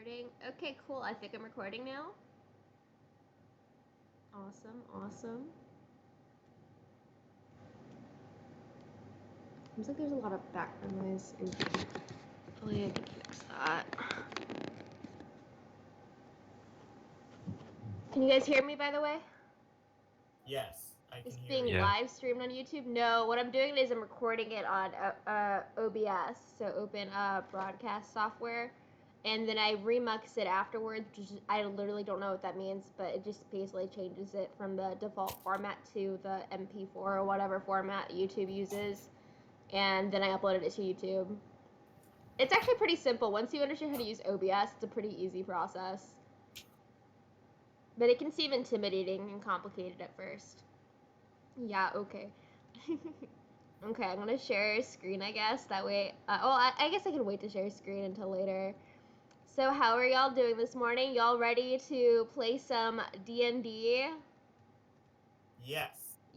Recording. Okay, cool. I think I'm recording now. Awesome. Seems like there's a lot of background noise in here. Hopefully I can fix that. Can you guys hear me, by the way? Yes, I can It's hear being you. live streamed on YouTube? No, what I'm doing is I'm recording it on OBS, so Open Broadcast Software, and then I remix it afterwards. I literally don't know what that means, but it just basically changes it from the default format to the MP4 or whatever format YouTube uses, and then I uploaded it to YouTube. It's actually pretty simple. Once you understand how to use OBS, it's a pretty easy process. But it can seem intimidating and complicated at first. Yeah, okay. Okay, I'm gonna share a screen, I guess. That way, I guess I can wait to share a screen until later. So how are y'all doing this morning? Y'all ready to play some D&D? Yes.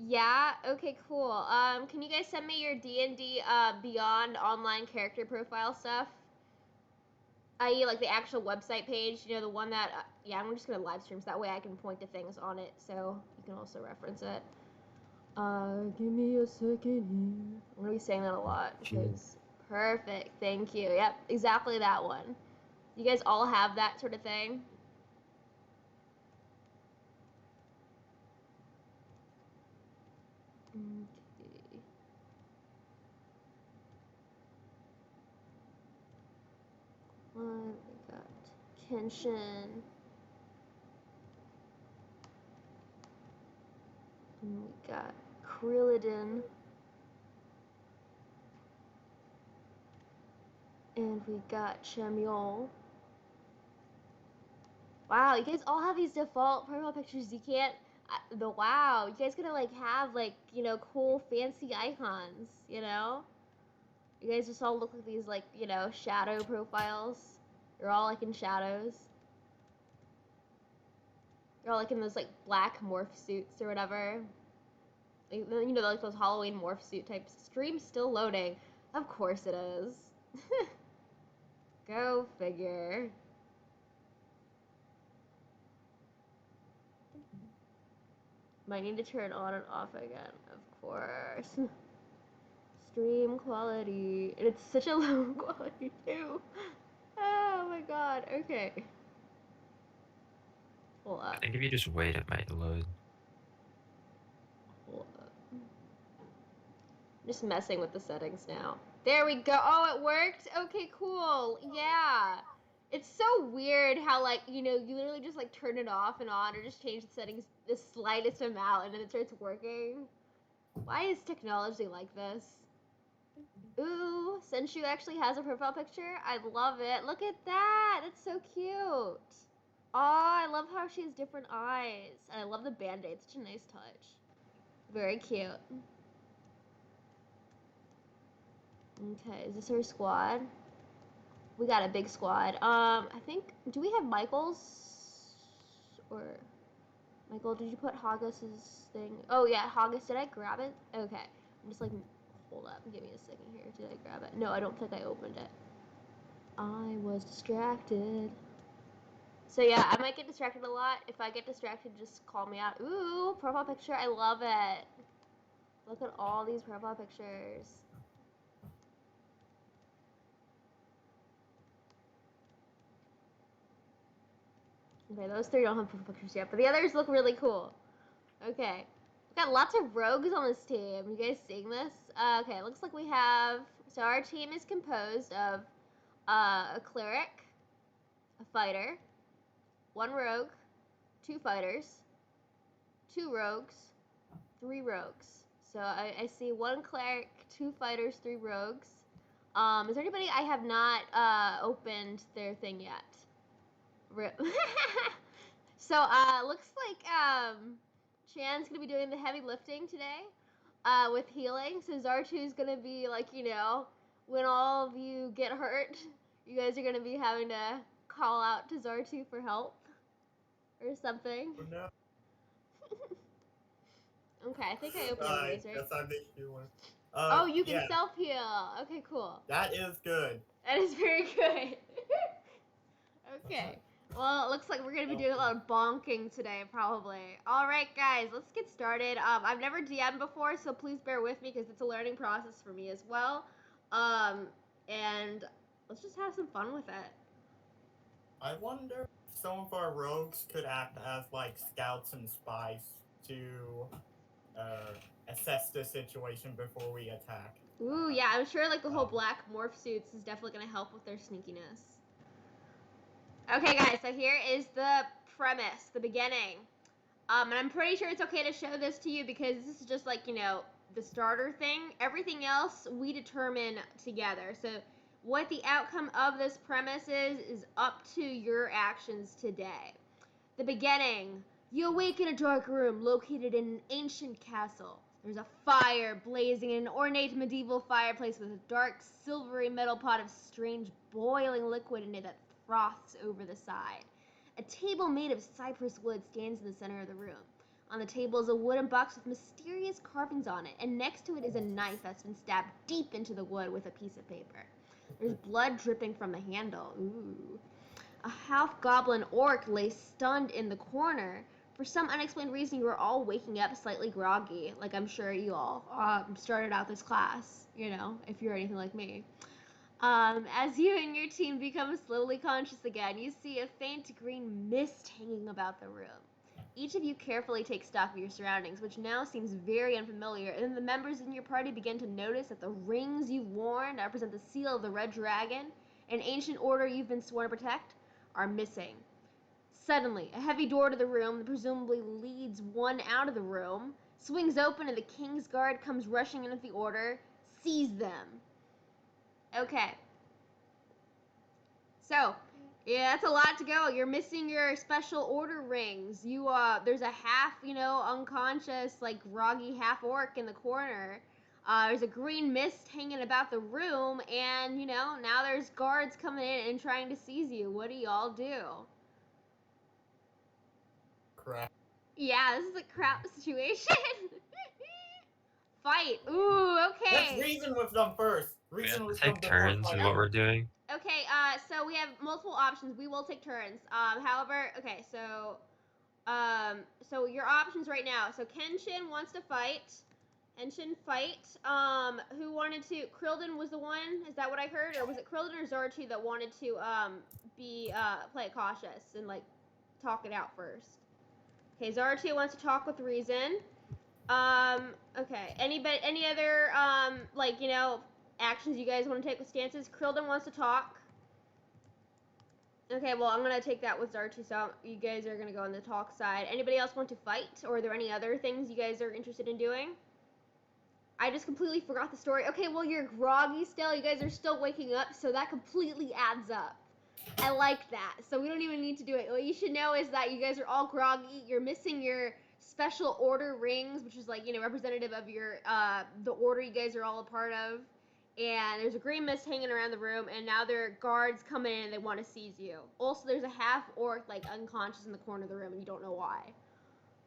Yeah? Okay, cool. Can you guys send me your D&D Beyond online character profile stuff? I.e. like the actual website page, you know, the one that, yeah, I'm just gonna live stream so that way I can point to things on it so you can also reference it. Give me a second here. I'm gonna be saying that a lot because perfect. Thank you. Yep, exactly that one. You guys all have that sort of thing? Okay. One, we got Kenshin. And we got Krillidin. And we got Chemiol. Wow, you guys all have these default profile pictures. You can't, wow, you guys gonna like have like, you know, cool fancy icons, you know? You guys just all look like these like, you know, shadow profiles. You're all like in shadows. You're all like in those like black morph suits or whatever. Like, you know, like those Halloween morph suit types. Stream's still loading. Of course it is. Go figure. Might need to turn on and off again, of course. Stream quality. And it's such a low quality too. Oh my god, okay. Hold up. I think if you just wait, it might load. Hold up. I'm just messing with the settings now. There we go. Oh, it worked? Okay, cool. Yeah. It's so weird how, like, you know, you literally just, like, turn it off and on or just change the settings the slightest amount and then it starts working. Why is technology like this? Ooh, Senshu actually has a profile picture. I love it. Look at that. That's so cute. Oh, I love how she has different eyes. And I love the band-aid. Such a nice touch. Very cute. Okay, is this her squad? We got a big squad. I think, do we have Michael's? Or, Michael, did you put Hoggis's thing? Oh yeah, Hoggis, did I grab it? Okay, I'm just like, hold up, give me a second here. Did I grab it? No, I don't think I opened it. I was distracted. So yeah, I might get distracted a lot. If I get distracted, just call me out. Ooh, profile picture, I love it. Look at all these profile pictures. Okay, those three don't have profile pictures yet, but the others look really cool. Okay. We've got lots of rogues on this team. You guys seeing this? Okay, looks like we have... So our team is composed of a cleric, a fighter, one rogue, two fighters, two rogues, three rogues. So I see one cleric, two fighters, three rogues. Is there anybody I have not opened their thing yet? So looks like Chan's gonna be doing the heavy lifting today with healing. So Zartu's gonna be like, you know, when all of you get hurt, you guys are gonna be having to call out to Zartu for help or something. Oh, no. Okay, I think I opened one of these, right? Guess I missed you one. Oh, you can yeah, self-heal. Okay, cool. that is good. That is very good. Okay. Well, it looks like we're going to be doing a lot of bonking today, probably. All right, guys, let's get started. I've never DM'd before, so please bear with me because it's a learning process for me as well. And let's just have some fun with it. I wonder if some of our rogues could act as like scouts and spies to assess the situation before we attack. Ooh, yeah, I'm sure like the whole black morph suits is definitely going to help with their sneakiness. Okay, guys, so here is the premise, the beginning. And I'm pretty sure it's okay to show this to you because this is just like, the starter thing. Everything else we determine together. So what the outcome of this premise is up to your actions today. The beginning. You awake in a dark room located in an ancient castle. There's a fire blazing in an ornate medieval fireplace with a dark, silvery metal pot of strange boiling liquid in it that froths over the side. A table made of cypress wood stands in the center of the room. On the table is a wooden box with mysterious carvings on it, and next to it is a knife that's been stabbed deep into the wood with a piece of paper. There's blood dripping from the handle. Ooh. A half-goblin orc lay stunned in the corner. For some unexplained reason, you are all waking up slightly groggy, like I'm sure you all started out this class, if you're anything like me. As you and your team become slowly conscious again, you see a faint green mist hanging about the room. Each of you carefully takes stock of your surroundings, which now seems very unfamiliar, and then the members in your party begin to notice that the rings you've worn that represent the seal of the Red Dragon, an ancient order you've been sworn to protect, are missing. Suddenly, a heavy door to the room that presumably leads one out of the room swings open and the King's Guard comes rushing in with the order. Seize them. Okay. So, yeah, that's a lot to go. You're missing your special order rings. There's a half, unconscious, like, groggy half orc in the corner. There's a green mist hanging about the room, and, now there's guards coming in and trying to seize you. What do y'all do? Crap. Yeah, this is a crap situation. Fight. Ooh, okay. Let's reason with them first. We Reason have to with them take before turns in fighting. what we're doing. Okay, so we have multiple options. We will take turns. However, okay, so your options right now. So Kenshin wants to fight. Kenshin fight. Who wanted to? Krillden was the one. Is that what I heard, or was it Krillden or Zartu that wanted to play it cautious and like talk it out first? Okay, Zartu wants to talk with reason. Okay. Any other actions you guys want to take with stances? Krillden wants to talk. Okay, well, I'm gonna take that with Zartu, so you guys are gonna go on the talk side. Anybody else want to fight, or are there any other things you guys are interested in doing? I just completely forgot the story. Okay, well, you're groggy still. You guys are still waking up, so that completely adds up. I like that. So we don't even need to do it. What you should know is that you guys are all groggy. You're missing your special order rings, which is like, representative of your the order you guys are all a part of. And there's a green mist hanging around the room, and now there are guards coming in and they want to seize you. Also, there's a half orc like unconscious in the corner of the room, and you don't know why.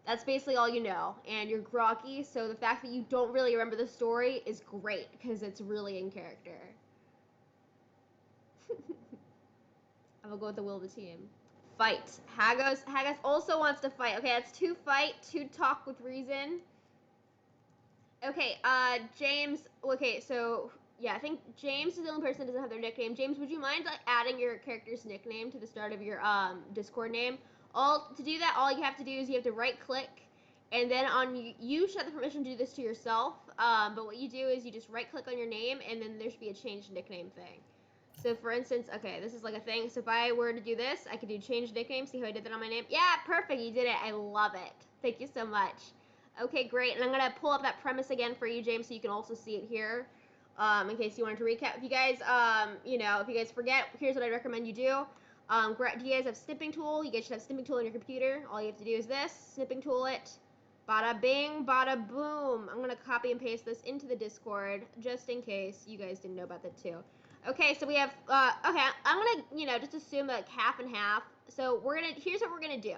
That's basically all you know, and you're groggy, so the fact that you don't really remember the story is great because it's really in character. I'm gonna go with the will of the team. Fight. Hagos also wants to fight. Okay, that's 2 fight, 2 talk with reason. Okay, James. Okay, so yeah, I think James is the only person that doesn't have their nickname. James, would you mind like adding your character's nickname to the start of your Discord name? To do that, all you have to do is you have to right click, and then you should have the permission to do this to yourself. But what you do is you just right click on your name, and then there should be a change nickname thing. So for instance, okay, this is like a thing. So if I were to do this, I could do change nickname. See how I did that on my name? Yeah, perfect. You did it. I love it. Thank you so much. Okay, great. And I'm gonna pull up that premise again for you, James, so you can also see it here. In case you wanted to recap. If you guys, if you guys forget, here's what I recommend you do. Do you guys have snipping tool? You guys should have snipping tool on your computer. All you have to do is this, snipping tool it. Bada bing, bada boom. I'm gonna copy and paste this into the Discord just in case you guys didn't know about that too. Okay, so we have, okay, I'm gonna, just assume like half and half. So here's what we're gonna do.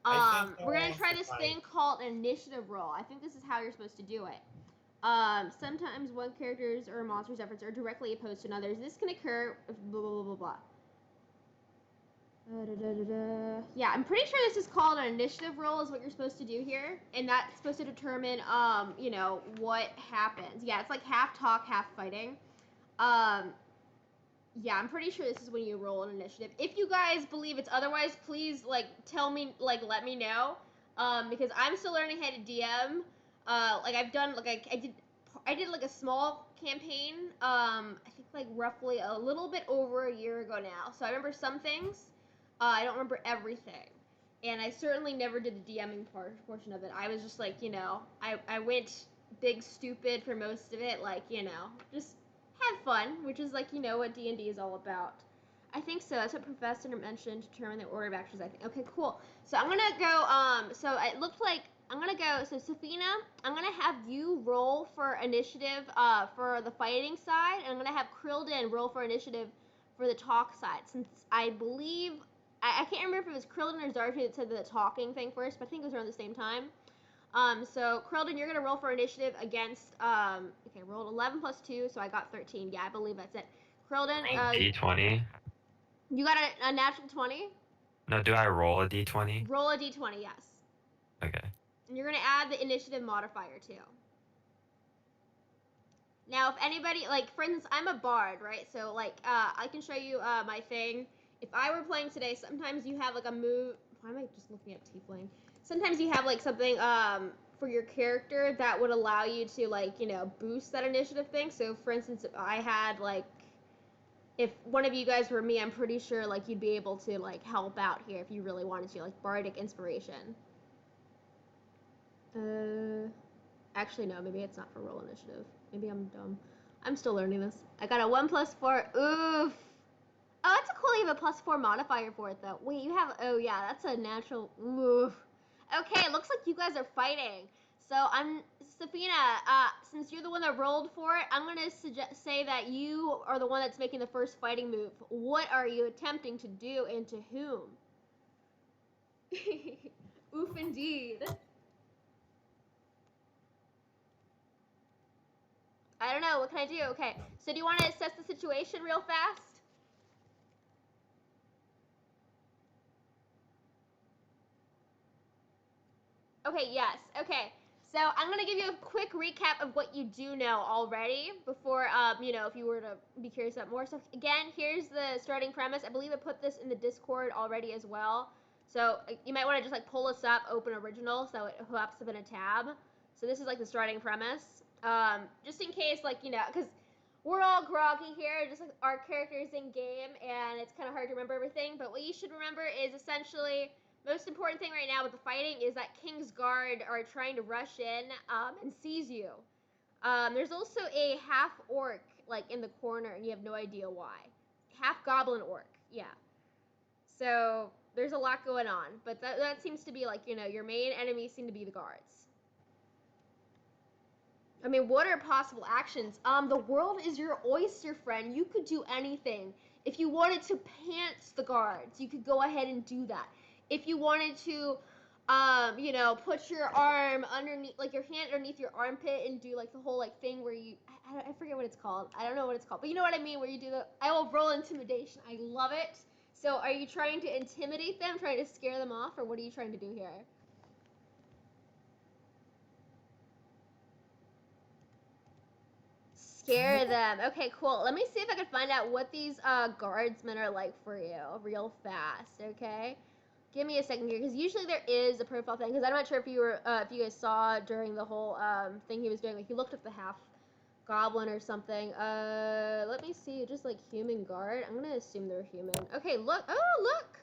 We're gonna try this thing called an initiative roll. I think this is how you're supposed to do it. Sometimes one character's or monster's efforts are directly opposed to another's. This can occur if blah, blah, blah, blah, blah. Yeah, I'm pretty sure this is called an initiative roll is what you're supposed to do here. And that's supposed to determine, you know, what happens. Yeah, it's like half talk, half fighting. Yeah, I'm pretty sure this is when you roll an initiative. If you guys believe it's otherwise, please, like, tell me, like, let me know. Because I'm still learning how to DM. Like, I've done, like, I did, like, a small campaign, I think, like, roughly a little bit over a year ago now. So I remember some things. I don't remember everything. And I certainly never did the DMing portion of it. I was just, like, you know, I went big stupid for most of it. Like, you know, just have fun, which is, like, you know, what D&D is all about. I think so. That's what Professor mentioned, determine the order of actions, I think. Okay, cool. So I'm going to go, so it looked like, I'm going to go, so Safina, I'm going to have you roll for initiative for the fighting side, and I'm going to have Krillden roll for initiative for the talk side, since I believe, I can't remember if it was Krillden or Zarfi that said the talking thing first, but I think it was around the same time. So Krillden, you're gonna roll for initiative against, okay, rolled 11 plus 2, so I got 13. Yeah, I believe that's it. Krillden, D20? you got a natural 20? No, do I roll a D20? Roll a d20, yes. Okay. And you're gonna add the initiative modifier too. Now, if anybody, like, for instance, I'm a bard, right? So, like, I can show you my thing. If I were playing today, sometimes you have, like, a move. Why am I just looking at Tiefling? Sometimes you have, like, something for your character that would allow you to, like, you know, boost that initiative thing. So, for instance, if I had, like, if one of you guys were me, I'm pretty sure, like, you'd be able to, like, help out here if you really wanted to, like, bardic inspiration. Actually, no, maybe it's not for roll initiative. Maybe I'm dumb. I'm still learning this. I got a 1 plus 4. Oof. Oh, that's a cool. You have a plus 4 modifier for it, though. Wait, you have. Oh, yeah, that's a natural. Oof. Okay, it looks like you guys are fighting. So I'm. Safina, since you're the one that rolled for it, I'm going to say that you are the one that's making the first fighting move. What are you attempting to do and to whom? Oof, indeed. I don't know. What can I do? Okay. So do you want to assess the situation real fast? Okay, yes. Okay. So I'm going to give you a quick recap of what you do know already before, you know, if you were to be curious about more stuff. Again, here's the starting premise. I believe I put this in the Discord already as well. So you might want to just, like, pull this up, open original, so it pops up in a tab. So this is, like, the starting premise. Just in case, like, you know, because we're all groggy here, just like our characters in game, and it's kind of hard to remember everything. But what you should remember is essentially, most important thing right now with the fighting is that King's Guard are trying to rush in and seize you. There's also a half orc, like, in the corner, and you have no idea why. Half goblin orc, yeah. So there's a lot going on, but that seems to be, like, you know, your main enemies seem to be the guards. I mean, what are possible actions? The world is your oyster, friend. You could do anything. If you wanted to pants the guards, you could go ahead and do that. If you wanted to, you know, put your arm underneath, like, your hand underneath your armpit and do, like, the whole, like, thing where you, I forget what it's called. I don't know what it's called, but you know what I mean, where you do I will roll intimidation. I love it. So are you trying to intimidate them, trying to scare them off, or what are you trying to do here? Scare them. Okay, cool. Let me see if I can find out what these guardsmen are like for you real fast, okay? Give me a second here, because usually there is a profile thing, because I'm not sure if you were, if you guys saw during the whole thing he was doing, like, he looked up the half goblin or something. Let me see, just, like, human guard. I'm gonna assume they're human. Okay, look. Oh, look!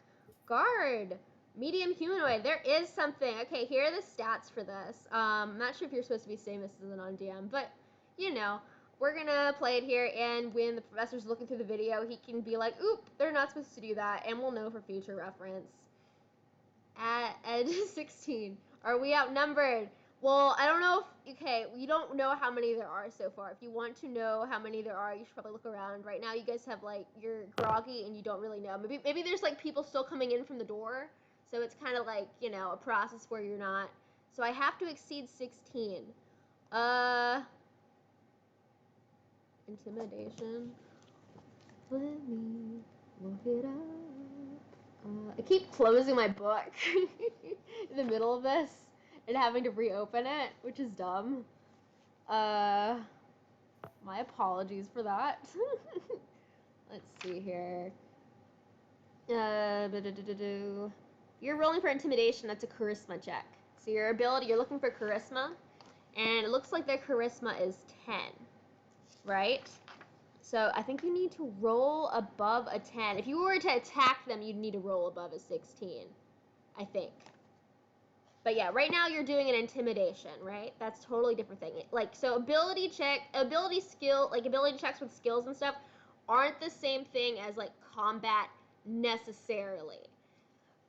Guard. Medium humanoid. There is something. Okay, here are the stats for this. I'm not sure if you're supposed to be saying this as an on-DM, but, you know, we're gonna play it here, and when the professor's looking through the video, he can be like, oop, they're not supposed to do that, and we'll know for future reference. At 16. Are we outnumbered? Well, I don't know if, okay, we don't know how many there are so far. If you want to know how many there are, you should probably look around. Right now, you guys have, like, you're groggy and you don't really know. Maybe there's, like, people still coming in from the door, so it's kind of like, you know, a process where you're not. So I have to exceed 16. Intimidation. Let me look it up. I keep closing my book in the middle of this and having to reopen it, which is dumb. My apologies for that. Let's see here. You're rolling for intimidation. That's a charisma check. So your ability, you're looking for charisma, and it looks like their charisma is 10, right? So I think you need to roll above a 10. If you were to attack them, you'd need to roll above a 16, I think. But yeah, right now you're doing an intimidation, right? That's a totally different thing. Like, so ability checks with skills and stuff aren't the same thing as like combat necessarily.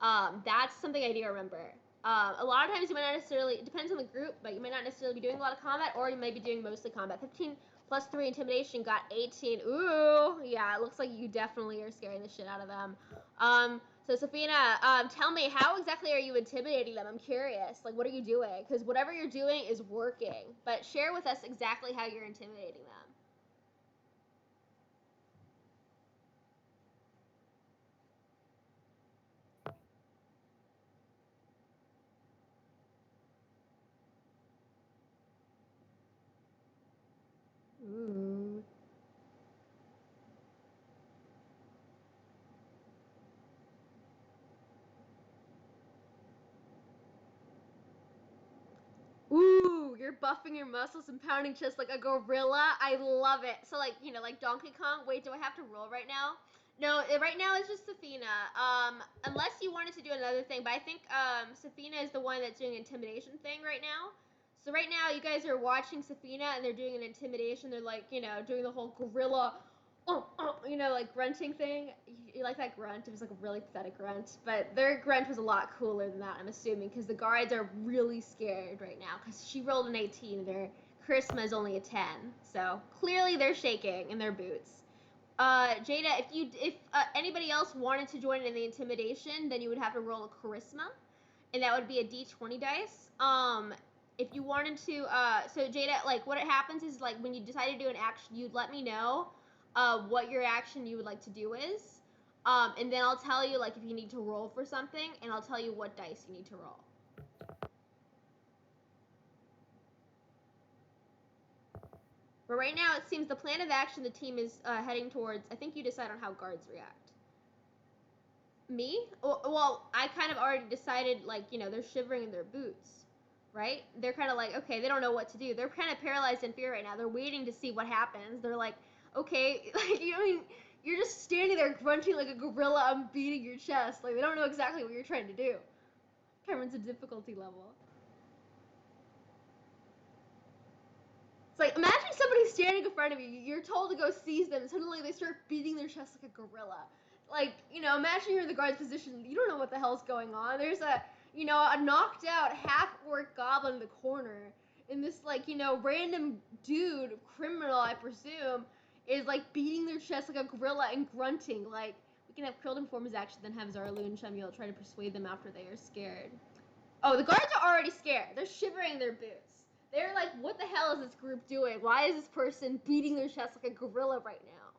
That's something I do remember. A lot of times you might not necessarily, it depends on the group, but you might not necessarily be doing a lot of combat, or you might be doing mostly combat. 15 plus 3 intimidation got 18. Ooh, yeah, it looks like you definitely are scaring the shit out of them. So Safina, tell me, how exactly are you intimidating them? I'm curious. Like, what are you doing? Because whatever you're doing is working. But share with us exactly how you're intimidating them. Ooh. Ooh, you're buffing your muscles and pounding chest like a gorilla. I love it. So like, you know, like Donkey Kong. Wait, do I have to roll right now? No, right now it's just Safina. Unless you wanted to do another thing, but I think Safina is the one that's doing intimidation thing right now. So right now you guys are watching Safina and they're doing an intimidation. They're like, you know, doing the whole gorilla, you know, like grunting thing. You like that grunt? It was like a really pathetic grunt, but their grunt was a lot cooler than that, I'm assuming, because the guards are really scared right now because she rolled an 18 and their charisma is only a 10. So clearly they're shaking in their boots. Jada, if anybody else wanted to join in the intimidation, then you would have to roll a charisma, and that would be a d20 dice. If you wanted to, so Jada, like what happens is like when you decide to do an action, you'd let me know, what your action you would like to do is, and then I'll tell you like if you need to roll for something, and I'll tell you what dice you need to roll. But right now, it seems the plan of action the team is heading towards. I think you decide on how guards react. Me? Well, I kind of already decided, like, you know, they're shivering in their boots, right? They're kind of like, okay, they don't know what to do. They're kind of paralyzed in fear right now. They're waiting to see what happens. They're like, okay, like, you know, you're just standing there grunting like a gorilla. I'm beating your chest. Like, they don't know exactly what you're trying to do. Determines the difficulty level. It's like, imagine somebody standing in front of you. You're told to go seize them, and suddenly they start beating their chest like a gorilla. Like, you know, imagine you're in the guard's position. You don't know what the hell's going on. There's a, you know, a knocked out half-orc goblin in the corner. And this, like, you know, random dude, criminal, I presume, is, like, beating their chest like a gorilla and grunting. Like, we can have Krilled inform his action, then have Zarlu and Shemuel try to persuade them after they are scared. Oh, the guards are already scared. They're shivering in their boots. They're like, what the hell is this group doing? Why is this person beating their chest like a gorilla right now?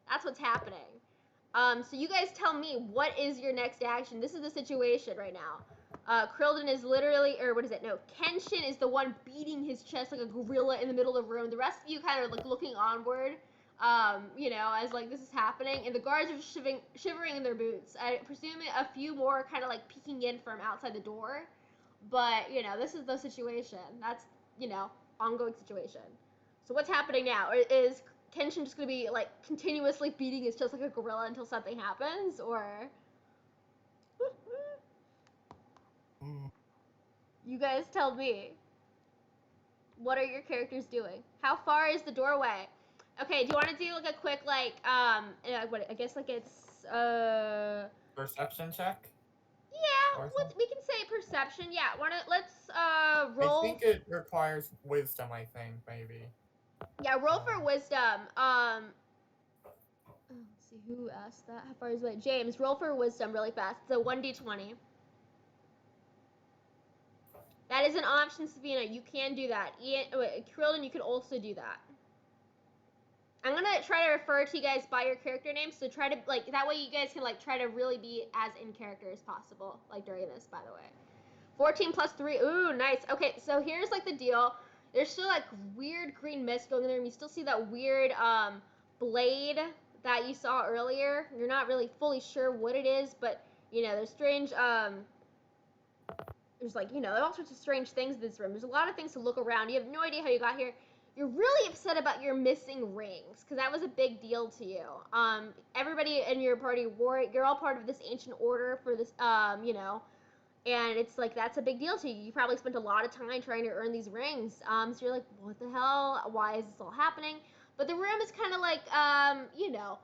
That's what's happening. So you guys tell me, what is your next action? This is the situation right now. Krillden is literally, or what is it? No, Kenshin is the one beating his chest like a gorilla in the middle of the room. The rest of you kind of like looking onward, you know, as like this is happening. And the guards are just shivering in their boots. I presume a few more kind of like peeking in from outside the door. But, you know, this is the situation. That's, you know, ongoing situation. So what's happening now? Is Kenshin just going to be, like, continuously beating his chest like a gorilla until something happens? Or... You guys tell me. What are your characters doing? How far is the doorway? Okay, do you want to do, like, a quick, like, what, I guess, like, it's, Perception check? Yeah, we can say perception. Yeah, let's roll. I think it requires wisdom. I think maybe. Yeah, roll for wisdom. Let's see who asked. That? How far is it? James, roll for wisdom really fast. It's a 1d20. That is an option, Sabina. You can do that. Krillin, you can also do that. I'm gonna try to refer to you guys by your character names, so try to like that way you guys can like try to really be as in character as possible, like during this, by the way. 14 plus 3. Ooh, nice. Okay, so here's like the deal. There's still like weird green mist going in there, and you still see that weird blade that you saw earlier. You're not really fully sure what it is, but you know, there's strange there's like, you know, all sorts of strange things in this room. There's a lot of things to look around. You have no idea how you got here. You're really upset about your missing rings, because that was a big deal to you. Everybody in your party wore it. You're all part of this ancient order for this, you know, and it's like, that's a big deal to you. You probably spent a lot of time trying to earn these rings. So you're like, what the hell? Why is this all happening? But the room is kind of like, you know,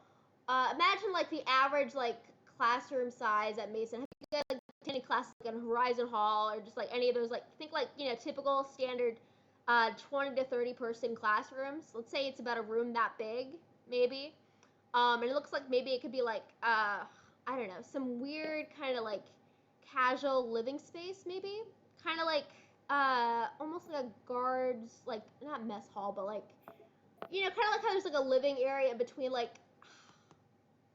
imagine like the average like classroom size at Mason. Have you guys like attended classes like in Horizon Hall or just like any of those, like think like, you know, typical standard 20 to 30 person classrooms? Let's say it's about a room that big, maybe. And it looks like maybe it could be like I don't know, some weird kind of like casual living space, maybe kind of like almost like a guards, like not mess hall, but like, you know, kind of like how there's like a living area between, like,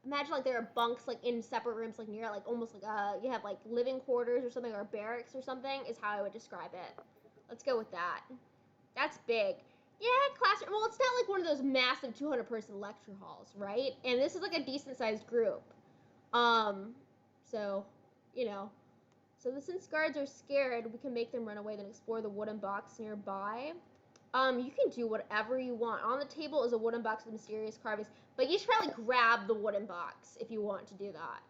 imagine like there are bunks like in separate rooms, like near like almost like you have like living quarters or something, or barracks or something, is how I would describe it. Let's go with that. That's big. Yeah, classroom. Well, it's not like one of those massive 200 person lecture halls, right? And this is like a decent sized group. So, you know, so since guards are scared, we can make them run away, then explore the wooden box nearby. You can do whatever you want. On the table is a wooden box with mysterious carvings, but you should probably grab the wooden box if you want to do that.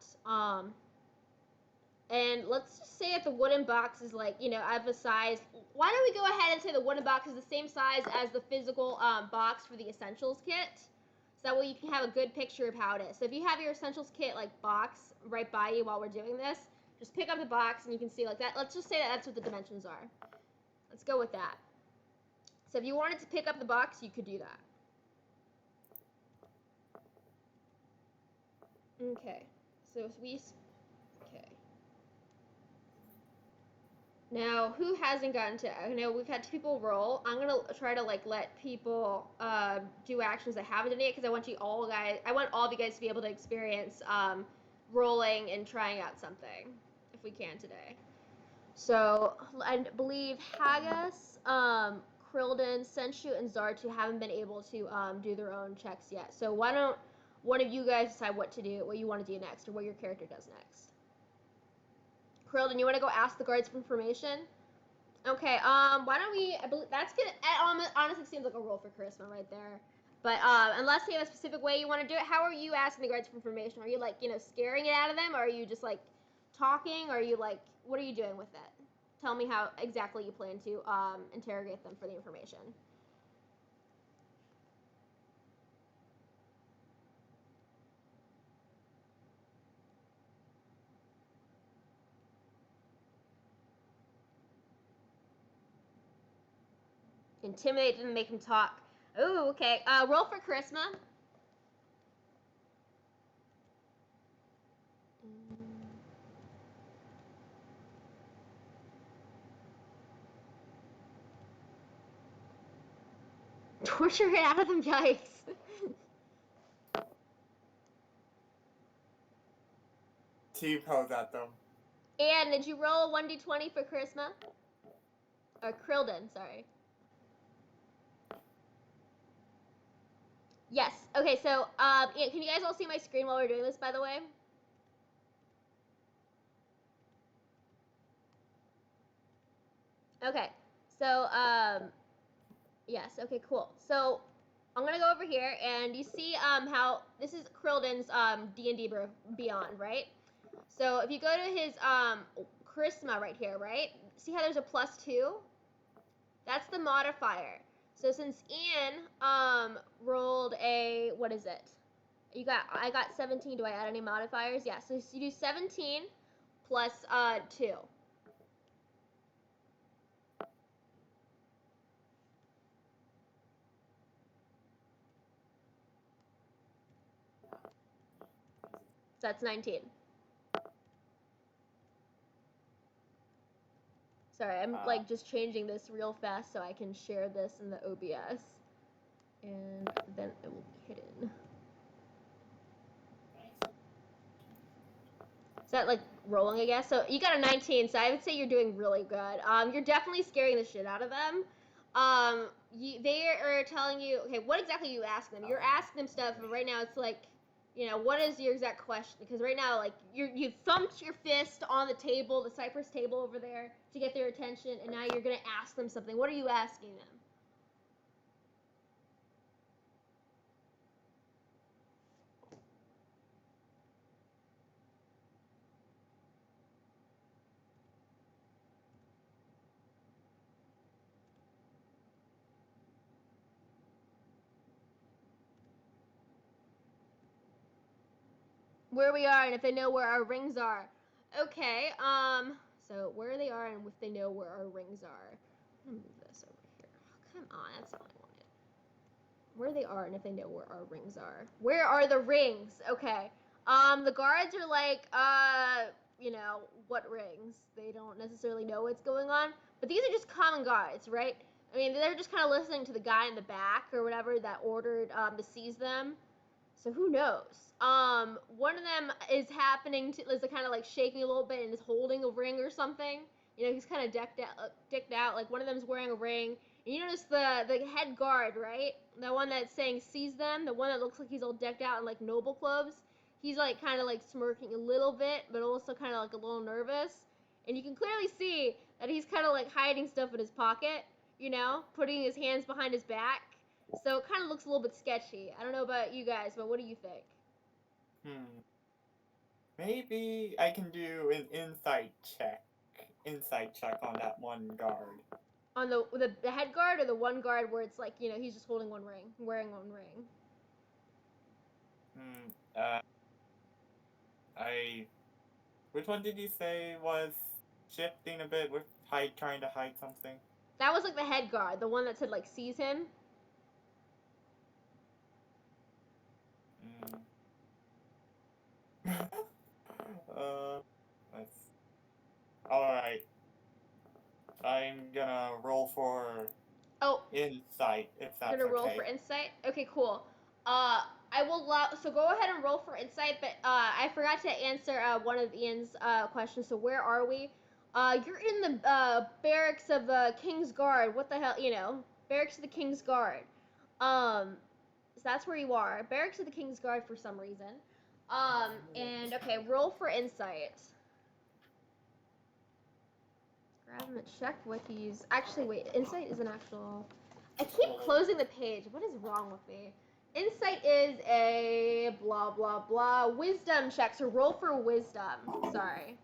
And let's just say that the wooden box is like, you know, of a size. Why don't we go ahead and say the wooden box is the same size as the physical box for the essentials kit? So that way you can have a good picture of how it is. So if you have your essentials kit like box right by you while we're doing this, just pick up the box and you can see like that. Let's just say that that's what the dimensions are. Let's go with that. So if you wanted to pick up the box, you could do that. Okay. So if we... Okay. Now, who hasn't gotten to... I know we've had 2 people roll. I'm going to try to, like, let people do actions that haven't done it, because I want all of you guys to be able to experience rolling and trying out something, if we can today. So, I believe Haggis, Krilden, Senshu, and Zartu haven't been able to do their own checks yet. So why don't one of you guys decide what you want to do next, or what your character does next? Krilden, you want to go ask the guards for information? Okay, why don't we, I believe that's gonna, it honestly seems like a roll for charisma right there. But unless you have a specific way you want to do it, how are you asking the guards for information? Are you like, you know, scaring it out of them? Or are you just like talking? Or are you like, what are you doing with it? Tell me how exactly you plan to interrogate them for the information. Intimidate them, make them talk. Ooh, okay. Roll for charisma. Torture it out of them, yikes. T-pose at them. And did you roll a 1d20 for charisma? Or Krilden, sorry. Yes. Okay, so can you guys all see my screen while we're doing this, by the way? Okay. So yes. Okay. Cool. So I'm gonna go over here, and you see how this is Krilden's D&D Beyond, right? So if you go to his charisma right here, right? See how there's a +2? That's the modifier. So since Ian rolled a, what is it? I got 17. Do I add any modifiers? Yeah. So you do 17 plus 2. So that's 19. Sorry, I'm like just changing this real fast so I can share this in the OBS. and then it will be hidden. Is that like rolling, I guess? So you got a 19, so I would say you're doing really good. You're definitely scaring the shit out of them. They are telling you, okay, what exactly are you asking them? You're asking them stuff, but right now it's like, what is your exact question? Because right now, like, you thumped your fist on the table, the cypress table over there, to get their attention, and now you're gonna ask them something. What are you asking them? Where we are and if they know where our rings are. Okay, so where they are and if they know where our rings are. I'm gonna move this over here. Oh, come on, that's not what I wanted. Where they are and if they know where our rings are. Where are the rings? Okay. The guards are like, what rings? They don't necessarily know what's going on. But these are just common guards, right? I mean, they're just kind of listening to the guy in the back or whatever that ordered to seize them. So who knows? One of them is kind of like shaking a little bit and is holding a ring or something. He's kind of decked out. Like one of them's wearing a ring. And you notice the head guard, right? The one that's saying seize them. The one that looks like he's all decked out in like noble clothes. He's like kind of like smirking a little bit, but also kind of like a little nervous. And you can clearly see that he's kind of like hiding stuff in his pocket. Putting his hands behind his back. So it kind of looks a little bit sketchy. I don't know about you guys, but what do you think? Maybe I can do an insight check. Insight check on that one guard. On the head guard or the one guard where it's like, he's just holding one ring, wearing one ring? Which one did you say was shifting a bit with trying to hide something? That was like the head guard, the one that said like seize him. Let's. Alright. I'm gonna roll for insight, if that's okay. You're gonna roll for insight? Okay, cool. I will so go ahead and roll for insight, but I forgot to answer one of Ian's questions. So where are we? You're in the barracks of the King's Guard. What the hell, barracks of the King's Guard. So that's where you are. Barracks of the King's Guard for some reason. And okay, roll for insight. Grab him and check what he's. Actually, wait. Insight is an actual. I keep closing the page. What is wrong with me? Insight is a blah blah blah wisdom check. So roll for wisdom. Sorry.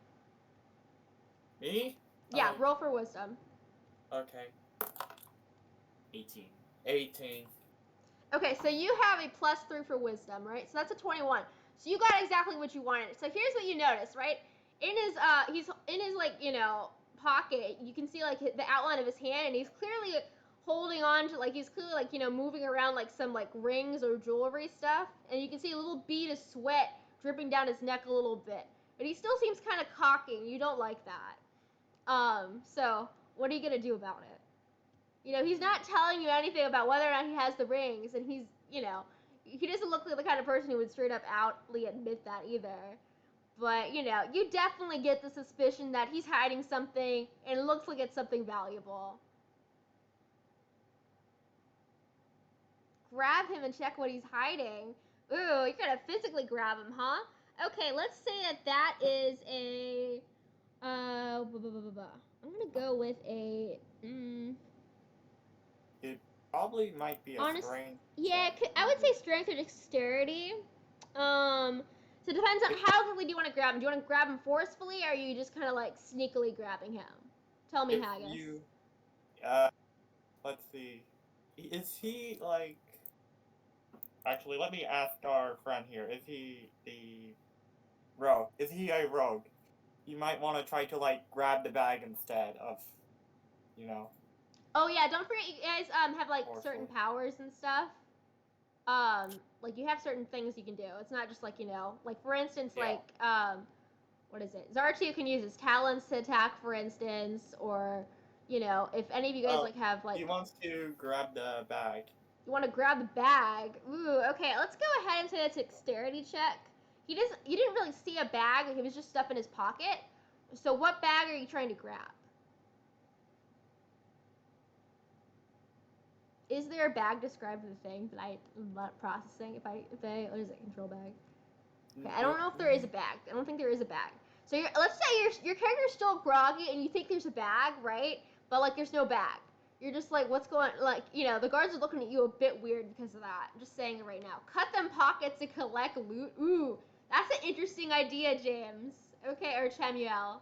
Me? Yeah, roll for wisdom. Okay. 18. Okay, so you have a +3 for wisdom, right? So that's a 21. So you got exactly what you wanted. So here's what you notice, right? In his he's in his pocket. You can see like the outline of his hand, and he's clearly holding on to he's clearly moving around like some rings or jewelry stuff, and you can see a little bead of sweat dripping down his neck a little bit. But he still seems kind of cocky, and you don't like that. So what are you gonna do about it? He's not telling you anything about whether or not he has the rings, and he doesn't look like the kind of person who would straight up outly admit that either. But, you definitely get the suspicion that he's hiding something, and it looks like it's something valuable. Grab him and check what he's hiding. Ooh, you're gonna physically grab him, huh? Okay, let's say that is a, I'm gonna go with a, It probably might be a strength. Yeah, I would say strength or dexterity. So it depends on how quickly do you want to grab him. Do you want to grab him forcefully, or are you just kind of sneakily grabbing him? Tell me, Haggis. Let's see. Is he Actually, let me ask our friend here. Is he the rogue? Is he a rogue? You might want to try to grab the bag instead of, Oh yeah, don't forget you guys have certain powers and stuff. You have certain things you can do. It's not just for instance, what is it? Zartu can use his talents to attack, for instance, or if any of you guys have He wants to grab the bag. You want to grab the bag. Ooh, okay, let's go ahead and say that's a dexterity check. You didn't really see a bag, like it was just stuff in his pocket. So what bag are you trying to grab? Is there a bag described in the thing that I'm not processing? If I what is it, control bag? Okay, I don't know if there is a bag. I don't think there is a bag. So let's say your character's still groggy and you think there's a bag, right? But like there's no bag. You're just like, what's going, like, the guards are looking at you a bit weird because of that. I'm just saying it right now. Cut them pockets to collect loot. Ooh, that's an interesting idea, James. Okay, or Chamuel.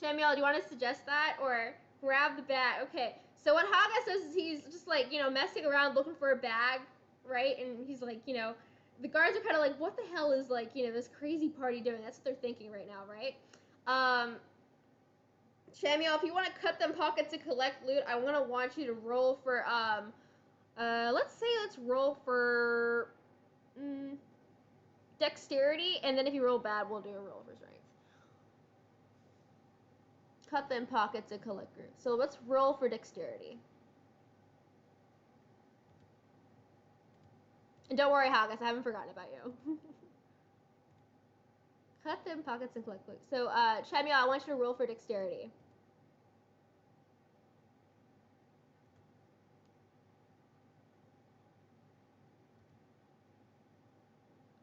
Chamuel, do you want to suggest that? Or grab the bag. Okay, so what Haga says is he's just like, messing around looking for a bag, right? And he's like, the guards are kind of like, what the hell is like, this crazy party doing? That's what they're thinking right now, right? Samuel, if you want to cut them pockets to collect loot, I want you to roll for, let's roll for, dexterity, and then if you roll bad, we'll do a roll for strength. Cut them pockets to collect loot. So let's roll for dexterity. And don't worry, Haggis, I haven't forgotten about you. Cut them pockets and collect loot. So, Samuel, I want you to roll for dexterity.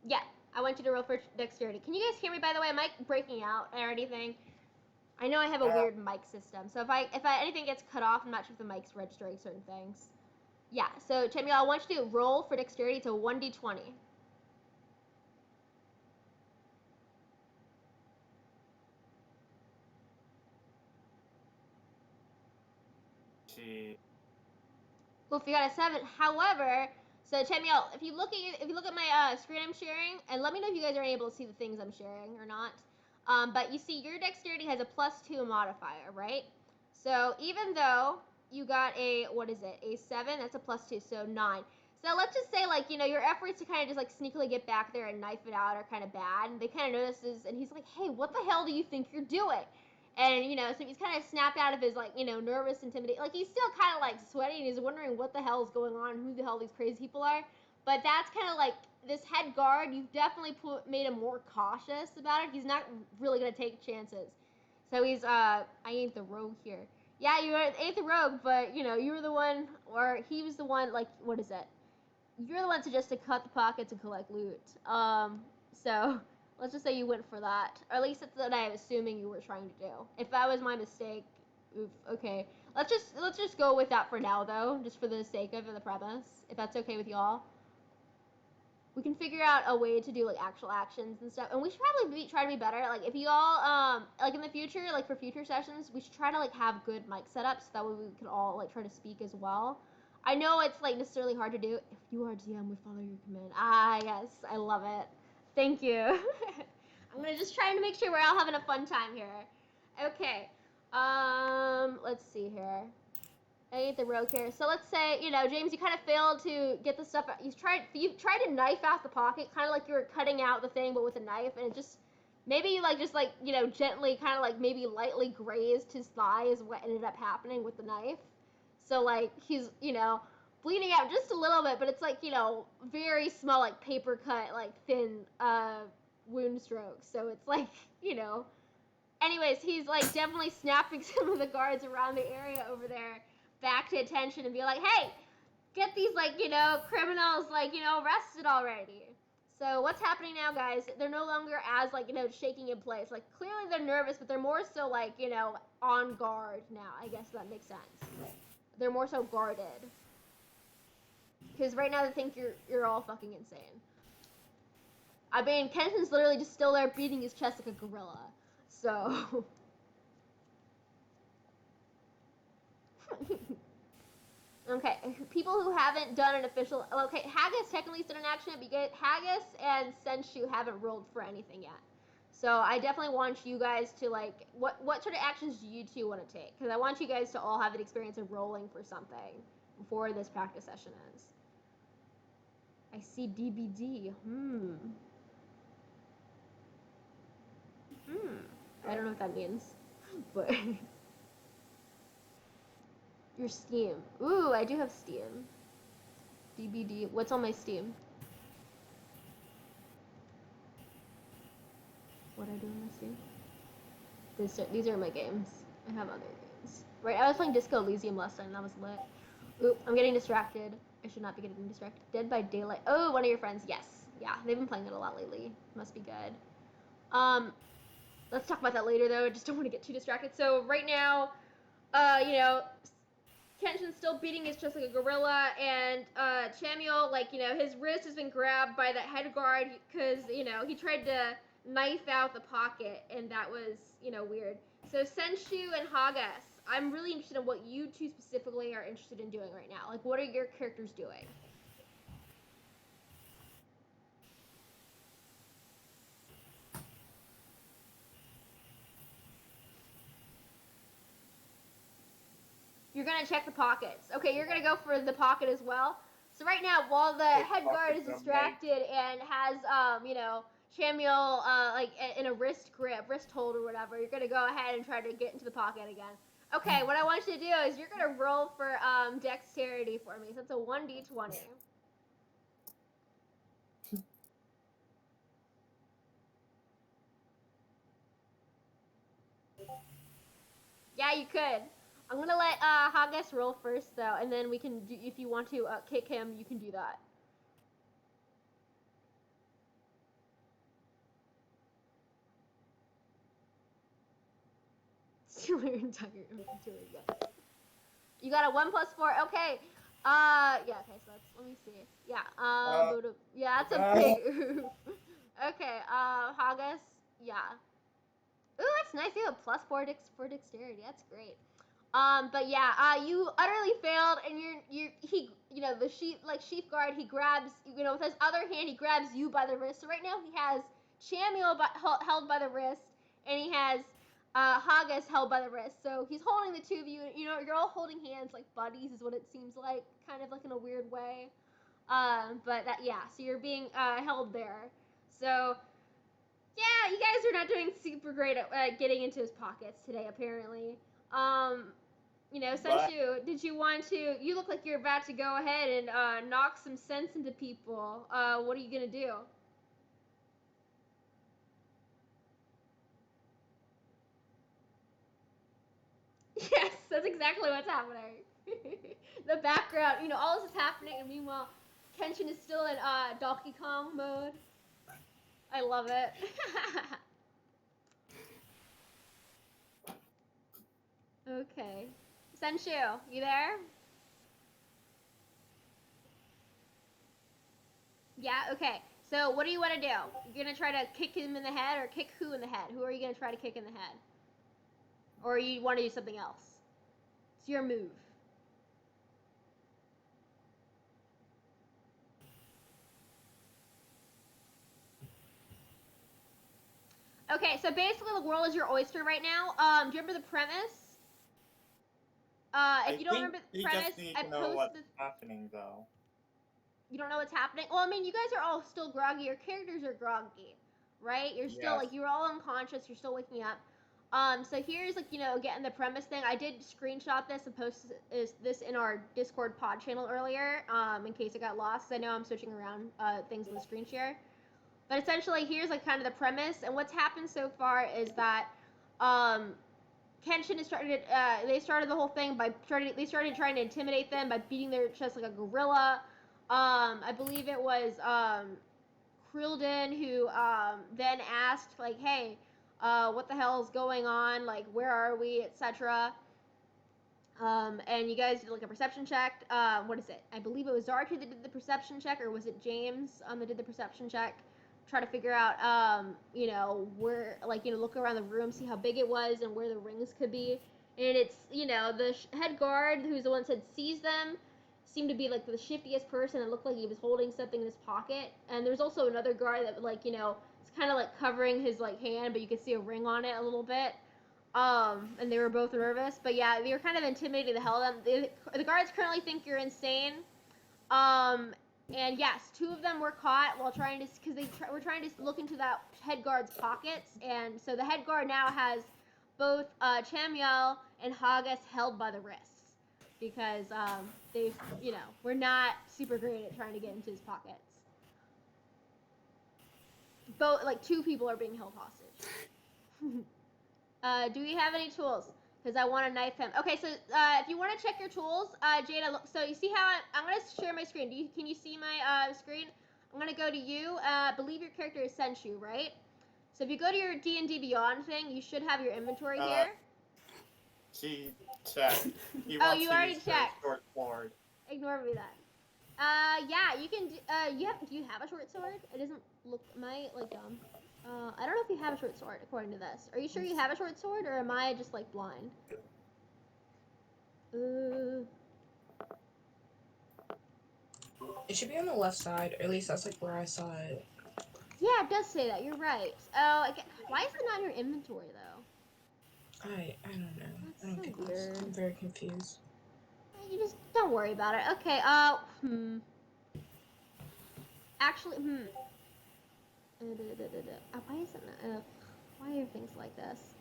Yeah, I want you to roll for dexterity. Can you guys hear me, by the way? Am I breaking out or anything? I know I have a weird mic system, so if anything gets cut off, I'm not sure if the mic's registering certain things. Yeah, so Samuel, I want you to roll for dexterity to 1d20. Well, if you got a 7, however, so Samuel, if you look at my screen I'm sharing, and let me know if you guys are able to see the things I'm sharing or not. But you see, your dexterity has a +2 modifier, right? So even though you got a, a 7, that's a +2, so 9. So let's just say, like, your efforts to kind of just, like, sneakily get back there and knife it out are kind of bad. And they kind of notices, and he's like, hey, what the hell do you think you're doing? And, so he's kind of snapped out of his, like, nervous, intimidated. Like, he's still kind of, like, sweaty, and he's wondering what the hell is going on, who the hell these crazy people are. But that's kind of, like, this head guard, you've definitely made him more cautious about it. He's not really going to take chances. So he's, I ain't the rogue here. Yeah, you ain't the rogue, but, you were the one, or he was the one, like, you're the one to cut the pockets and collect loot. So let's just say you went for that. Or at least that's what I'm assuming you were trying to do. If that was my mistake, oof, okay. Let's just go with that for now, though, just for the sake of the premise, if that's okay with y'all. We can figure out a way to do, like, actual actions and stuff. And we should probably try to be better. Like, if y'all, like, in the future, like, for future sessions, we should try to, like, have good mic setups. So that way we can all, like, try to speak as well. I know it's, like, necessarily hard to do. If you are DM, we follow your command. Ah, yes. I love it. Thank you. I'm going to just try to make sure we're all having a fun time here. Okay. Let's see here. I ain't the rogue here. So let's say, James, you kind of failed to get the stuff out. You tried to knife out the pocket, kind of like you were cutting out the thing, but with a knife, and it just, maybe you, like, just, like, gently, kind of, like, maybe lightly grazed his thigh is what ended up happening with the knife. So, like, he's, bleeding out just a little bit, but it's, like, very small, like, paper cut, like, thin, wound strokes. So it's, like, anyways, he's, like, definitely snapping some of the guards around the area over there back to attention and be like, hey, get these, like, criminals, like, arrested already. So what's happening now, guys? They're no longer as, like, shaking in place. Like, clearly they're nervous, but they're more so, like, on guard now. I guess that makes sense. They're more so guarded. Because right now they think you're all fucking insane. I mean, Kenton's literally just still there beating his chest like a gorilla. So... Okay, people who haven't done an official... Okay, Haggis technically did an action, but Haggis and Senshu haven't rolled for anything yet. So I definitely want you guys to, like... What sort of actions do you two want to take? Because I want you guys to all have an experience of rolling for something before this practice session ends. I see DBD. I don't know what that means, but... Your Steam. Ooh, I do have Steam. DBD. What's on my Steam? What I do on my Steam? These are my games. I have other games. Right, I was playing Disco Elysium last time. That was lit. Oop, I'm getting distracted. I should not be getting distracted. Dead by Daylight. Oh, one of your friends. Yes. Yeah, they've been playing it a lot lately. Must be good. Let's talk about that later, though. I just don't want to get too distracted. So right now, you know, Kenshin's still beating his chest like a gorilla, and Chamuel, like, you know, his wrist has been grabbed by that head guard because, you know, he tried to knife out the pocket, and that was, you know, weird. So Senshu and Hagas, I'm really interested in what you two specifically are interested in doing right now. Like, what are your characters doing? You're gonna check the pockets. Okay, you're gonna go for the pocket as well. So right now, while the head guard is distracted and has, you know, Chamuel, like in a wrist grip, wrist hold or whatever, you're gonna go ahead and try to get into the pocket again. Okay, what I want you to do is you're gonna roll for dexterity for me. So it's a 1d20. Yeah, you could. I'm gonna let Hagas roll first though, and then we can do, if you want to kick him, you can do that. Steal your entire inventory again. You got a 1 + 4. Okay. Yeah. Okay. So that's. Let me see. Yeah. Yeah. That's a big oof. Okay. Hagas. Yeah. Ooh, that's nice. You have a +4 for dexterity. That's great. But yeah, you utterly failed, and you know, the sheep guard, he grabs, you know, with his other hand, he grabs you by the wrist. So right now he has Chamuel held by the wrist, and he has Hagas held by the wrist. So he's holding the two of you. You know, you're all holding hands like buddies, is what it seems like, kind of like in a weird way. But that, yeah. So you're being held there. So yeah, you guys are not doing super great at getting into his pockets today, apparently. You know, Senshu, did you want to? You look like you're about to go ahead and knock some sense into people. What are you gonna do? Yes, that's exactly what's happening. The background, you know, all this is happening, and meanwhile, Kenshin is still in Donkey Kong mode. I love it. Okay, Senshu, you there? Yeah, okay. So what do you want to do? You're gonna try to kick him in the head, or kick who in the head? Who are you gonna try to kick in the head? Or you want to do something else? It's your move. Okay, so basically the world is your oyster right now. Do you remember the premise? If you don't remember the premise, I know what's posted. happening though. You don't know what's happening? Well, I mean, you guys are all still groggy. Your characters are groggy, right? You're still, like, you're all unconscious. You're still waking up. So here's, like, you know, getting the premise thing. I did screenshot this and post this in our Discord pod channel earlier, in case it got lost. I know I'm switching around things with the screen share. But essentially, here's, like, kind of the premise. And what's happened so far is that Kenshin has started. They started the whole thing by they started trying to intimidate them by beating their chest like a gorilla. I believe it was Krillden who then asked, like, hey, what the hell is going on? Like, where are we, etc. And you guys did like a perception check. What is it? I believe it was Archie that did the perception check, or was it James that did the perception check? Try to figure out, you know, where, like, you know, look around the room, see how big it was and where the rings could be. And it's, you know, the head guard, who's the one that said sees them, seemed to be like the shiftiest person. It looked like he was holding something in his pocket. And there's also another guard that, like, you know, it's kind of like covering his, like, hand, but you can see a ring on it a little bit. And they were both nervous, but yeah, they were kind of intimidating the hell out of them. The guards currently think you're insane. And yes, 2 of them were caught while trying to, because they were trying to look into that head guard's pockets, and so the head guard now has both Chamuel and Hagas held by the wrists because they've, we're not super great at trying to get into his pockets. Both, like, 2 people are being held hostage. Do we have any tools? Because I want to knife him. Okay, so if you want to check your tools, Jada, look, so you see how I'm going to share my screen. Can you see my screen? I'm going to go to you. I believe your character is Senshu, right? So if you go to your D&D Beyond thing, you should have your inventory here. He checked. He Oh, wants you to already use checked. the short sword. Ignore me then. Yeah, you can. Do you have a short sword? It doesn't look. Am I like dumb? I don't know if you have a short sword according to this. Are you sure you have a short sword, or am I just like blind? It should be on the left side, or at least that's like where I saw it. Yeah, it does say that. You're right. Oh, why is it not in your inventory though? I don't know. That's I don't so get weird. this. I'm very confused. You just don't worry about it. Okay. Actually, why isn't it? Why are things like this?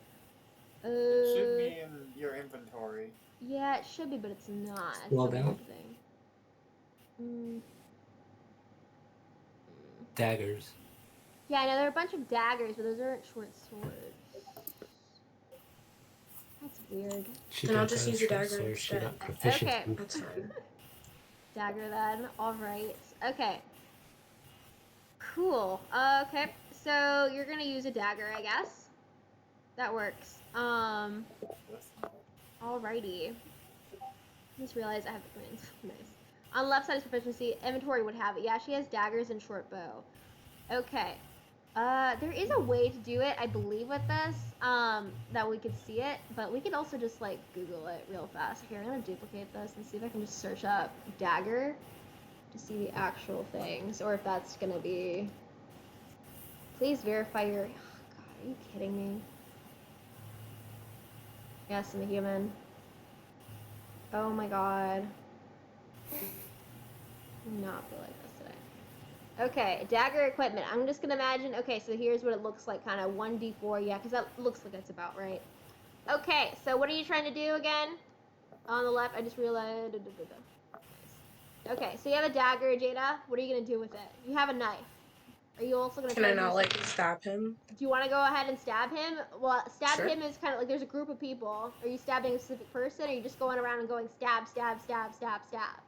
It should be in your inventory. Yeah, it should be, but it's not. Scroll It's a down. weird thing. Daggers. Yeah, I know there are a bunch of daggers, but those aren't short swords. That's weird. She Then I'll does just have use a short dagger sword. She instead. got proficiency. Okay. That's fine. Dagger then. Alright. Okay. Cool. Okay. So you're gonna use a dagger, I guess. That works. Alrighty. Just realized I have the command. Nice. On the left side is proficiency. Inventory would have it. Yeah, she has daggers and short bow. Okay. There is a way to do it, I believe, with this, that we could see it, but we could also just, like, Google it real fast. Here, I'm gonna duplicate this and see if I can just search up dagger to see the actual things, or if that's gonna be... Please verify your... Oh, God, are you kidding me? Yes, I'm a human. Oh my God. Do not feel like this today. Okay, dagger equipment. I'm just gonna imagine. Okay, so here's what it looks like, kind of 1d4. Yeah, because that looks like it's about right. Okay, so what are you trying to do again? On the left, I just realized. Nice. Okay, so you have a dagger, Jada. What are you gonna do with it? You have a knife. Are you also gonna? Can I not like stab him? Do you want to go ahead and stab him? Well, stab Sure. him is kind of like there's a group of people. Are you stabbing a specific person, or are you just going around and going stab, stab, stab, stab, stab?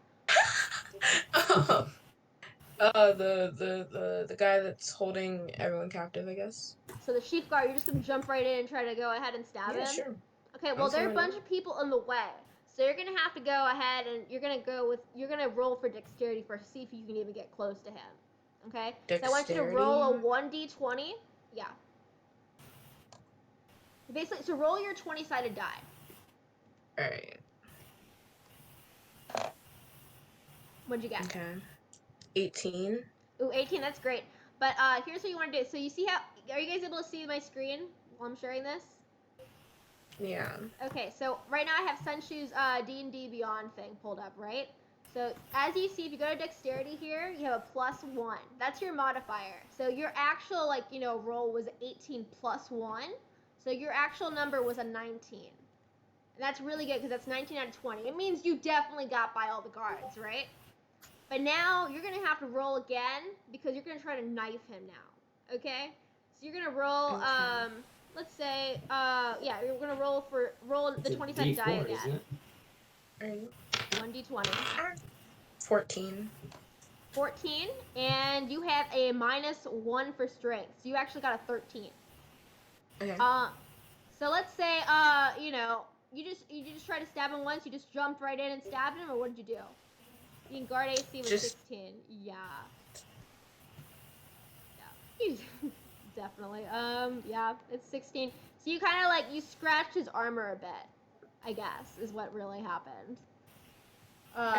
The guy that's holding everyone captive, I guess. So the chief guard, you're just gonna jump right in and try to go ahead and stab him? Sure. Okay, well there are a bunch of people in the way. So you're gonna have to go ahead and you're gonna roll for dexterity first to see if you can even get close to him. Okay? Dexterity? So I want you to roll a 1d20. Yeah. Basically, so roll your 20-sided die. Alright. What'd you get? Okay. 18. Ooh, 18, that's great. But here's what you want to do. So you see how, are you guys able to see my screen while I'm sharing this? Yeah. Okay, so right now I have Senshu's D&D Beyond thing pulled up, right? So as you see, if you go to dexterity here, you have a +1. That's your modifier. So your actual, like, roll was 18 plus 1. So your actual number was a 19. And that's really good because that's 19 out of 20. It means you definitely got by all the guards, right? But now you're going to have to roll again because you're going to try to knife him now. Okay? So you're going to roll, Okay. let's say, yeah, you're going to roll the 20-sided die again. Alright. 1d20. 14. 14, and you have a -1 for strength. So you actually got a 13. Okay. So let's say, you just try to stab him once. You just jumped right in and stabbed him, or what did you do? You can guard AC with 16. Yeah. Definitely. Yeah, it's 16. So you kind of like, you scratched his armor a bit, I guess, is what really happened.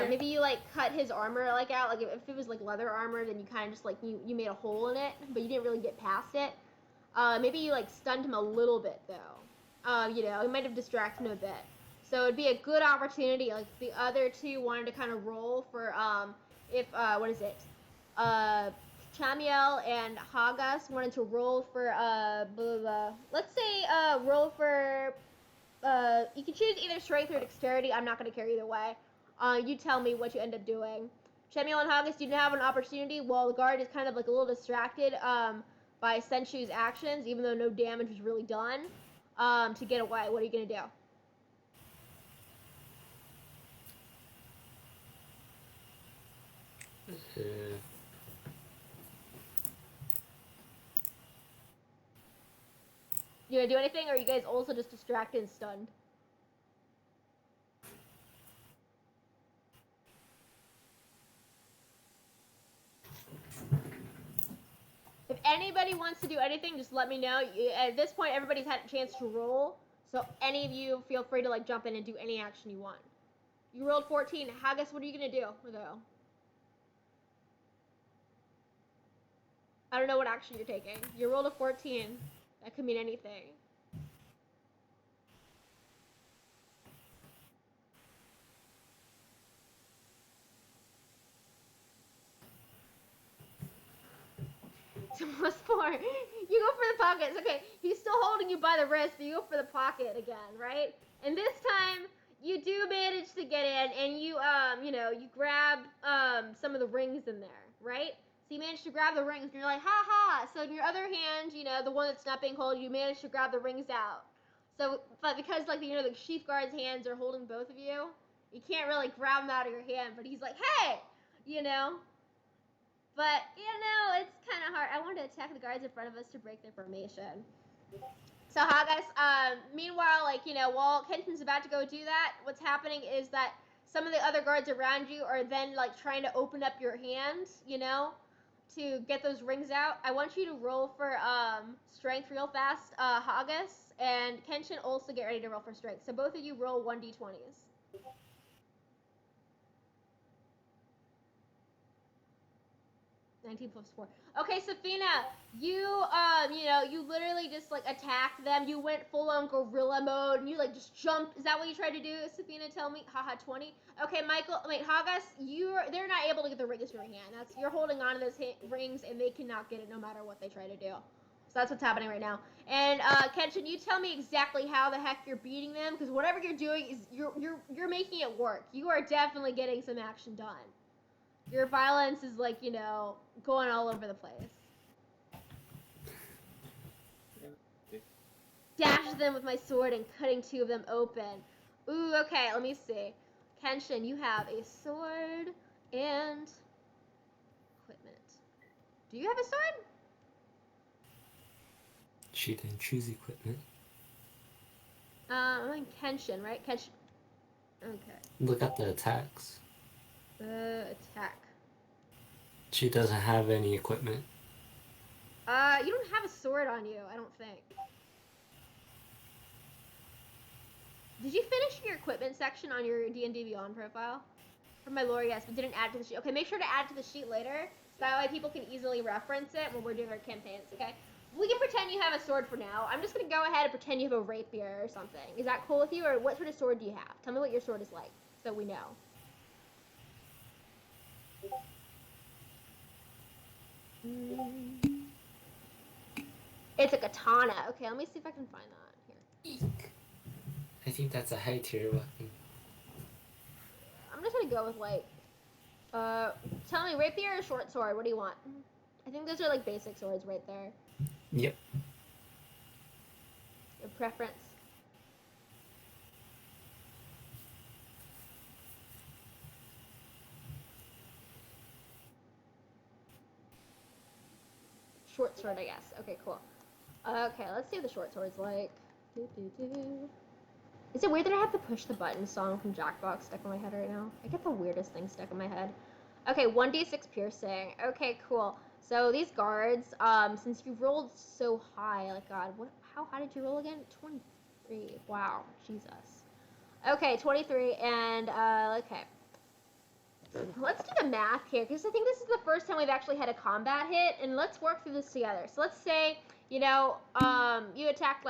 Maybe you like cut his armor like out, like if it was like leather armor, then you kind of just like, you made a hole in it, but you didn't really get past it. Maybe you like stunned him a little bit though. It might have distracted him a bit. So it'd be a good opportunity, like if the other two wanted to kind of roll for, what is it? Chamiel and Hagas wanted to roll for, let's say, roll for, you can choose either strength or dexterity. I'm not going to care either way. You tell me what you end up doing. Shemuel and Haggis, you have an opportunity while the guard is kind of like a little distracted by Senshu's actions, even though no damage was really done, to get away. What are you going to do? You gonna do anything, or are you guys also just distracted and stunned? If anybody wants to do anything, just let me know. At this point, everybody's had a chance to roll, so any of you feel free to like jump in and do any action you want. You rolled 14. Haggis, what are you gonna do, though? I don't know what action you're taking. You rolled a 14. That could mean anything. +4. You go for the pockets. Okay, he's still holding you by the wrist, but you go for the pocket again, right? And this time, you do manage to get in, and you you grab some of the rings in there, right? So you manage to grab the rings, and you're like, ha ha! So in your other hand, the one that's not being held, you manage to grab the rings out. So, but because like the sheath guard's hands are holding both of you, you can't really grab them out of your hand. But he's like, hey, But, it's kind of hard. I wanted to attack the guards in front of us to break their formation. So, Haggis, meanwhile, while Kenshin's about to go do that, what's happening is that some of the other guards around you are then, trying to open up your hand, to get those rings out. I want you to roll for strength real fast, Haggis, and Kenshin also get ready to roll for strength. So, both of you roll 1d20s. 19 plus 4. Okay, Safina, you literally just attacked them. You went full on gorilla mode and you just jumped. Is that what you tried to do, Safina? Tell me. Haha, 20. Okay, Haggis, they're not able to get the rings in your hand. You're holding on to those rings and they cannot get it no matter what they try to do. So that's what's happening right now. And Kenshin, you tell me exactly how the heck you're beating them, because whatever you're doing is you're making it work. You are definitely getting some action done. Your violence is going all over the place. Dashes them with my sword and cutting 2 of them open. Ooh, okay, let me see. Kenshin, you have a sword and equipment. Do you have a sword? She didn't choose equipment. I'm Kenshin, right? Kenshin. Okay. Look at the attacks. Attack. She doesn't have any equipment. You don't have a sword on you, I don't think. Did you finish your equipment section on your D&D Beyond profile? For my lore, yes, but didn't add to the sheet. Okay, make sure to add to the sheet later, so that way people can easily reference it when we're doing our campaigns, okay? We can pretend you have a sword for now. I'm just gonna go ahead and pretend you have a rapier or something. Is that cool with you, or what sort of sword do you have? Tell me what your sword is like, so we know. It's a katana. Okay, let me see if I can find that here. Eek. I think that's a high tier weapon. I'm just gonna go with tell me, rapier or short sword? What do you want? I think those are basic swords right there. Yep. Your preference? Short sword, I guess. Okay, cool. Okay, let's see what the short sword's like. Is it weird that I have the push the button song from Jackbox stuck in my head right now? I get the weirdest thing stuck in my head. Okay, 1d6 piercing. Okay, cool. So these guards, since you rolled so high, God, how high did you roll again? 23. Wow, Jesus. Okay, 23, and, okay. Let's do the math here, because I think this is the first time we've actually had a combat hit, and let's work through this together. So let's say, you attacked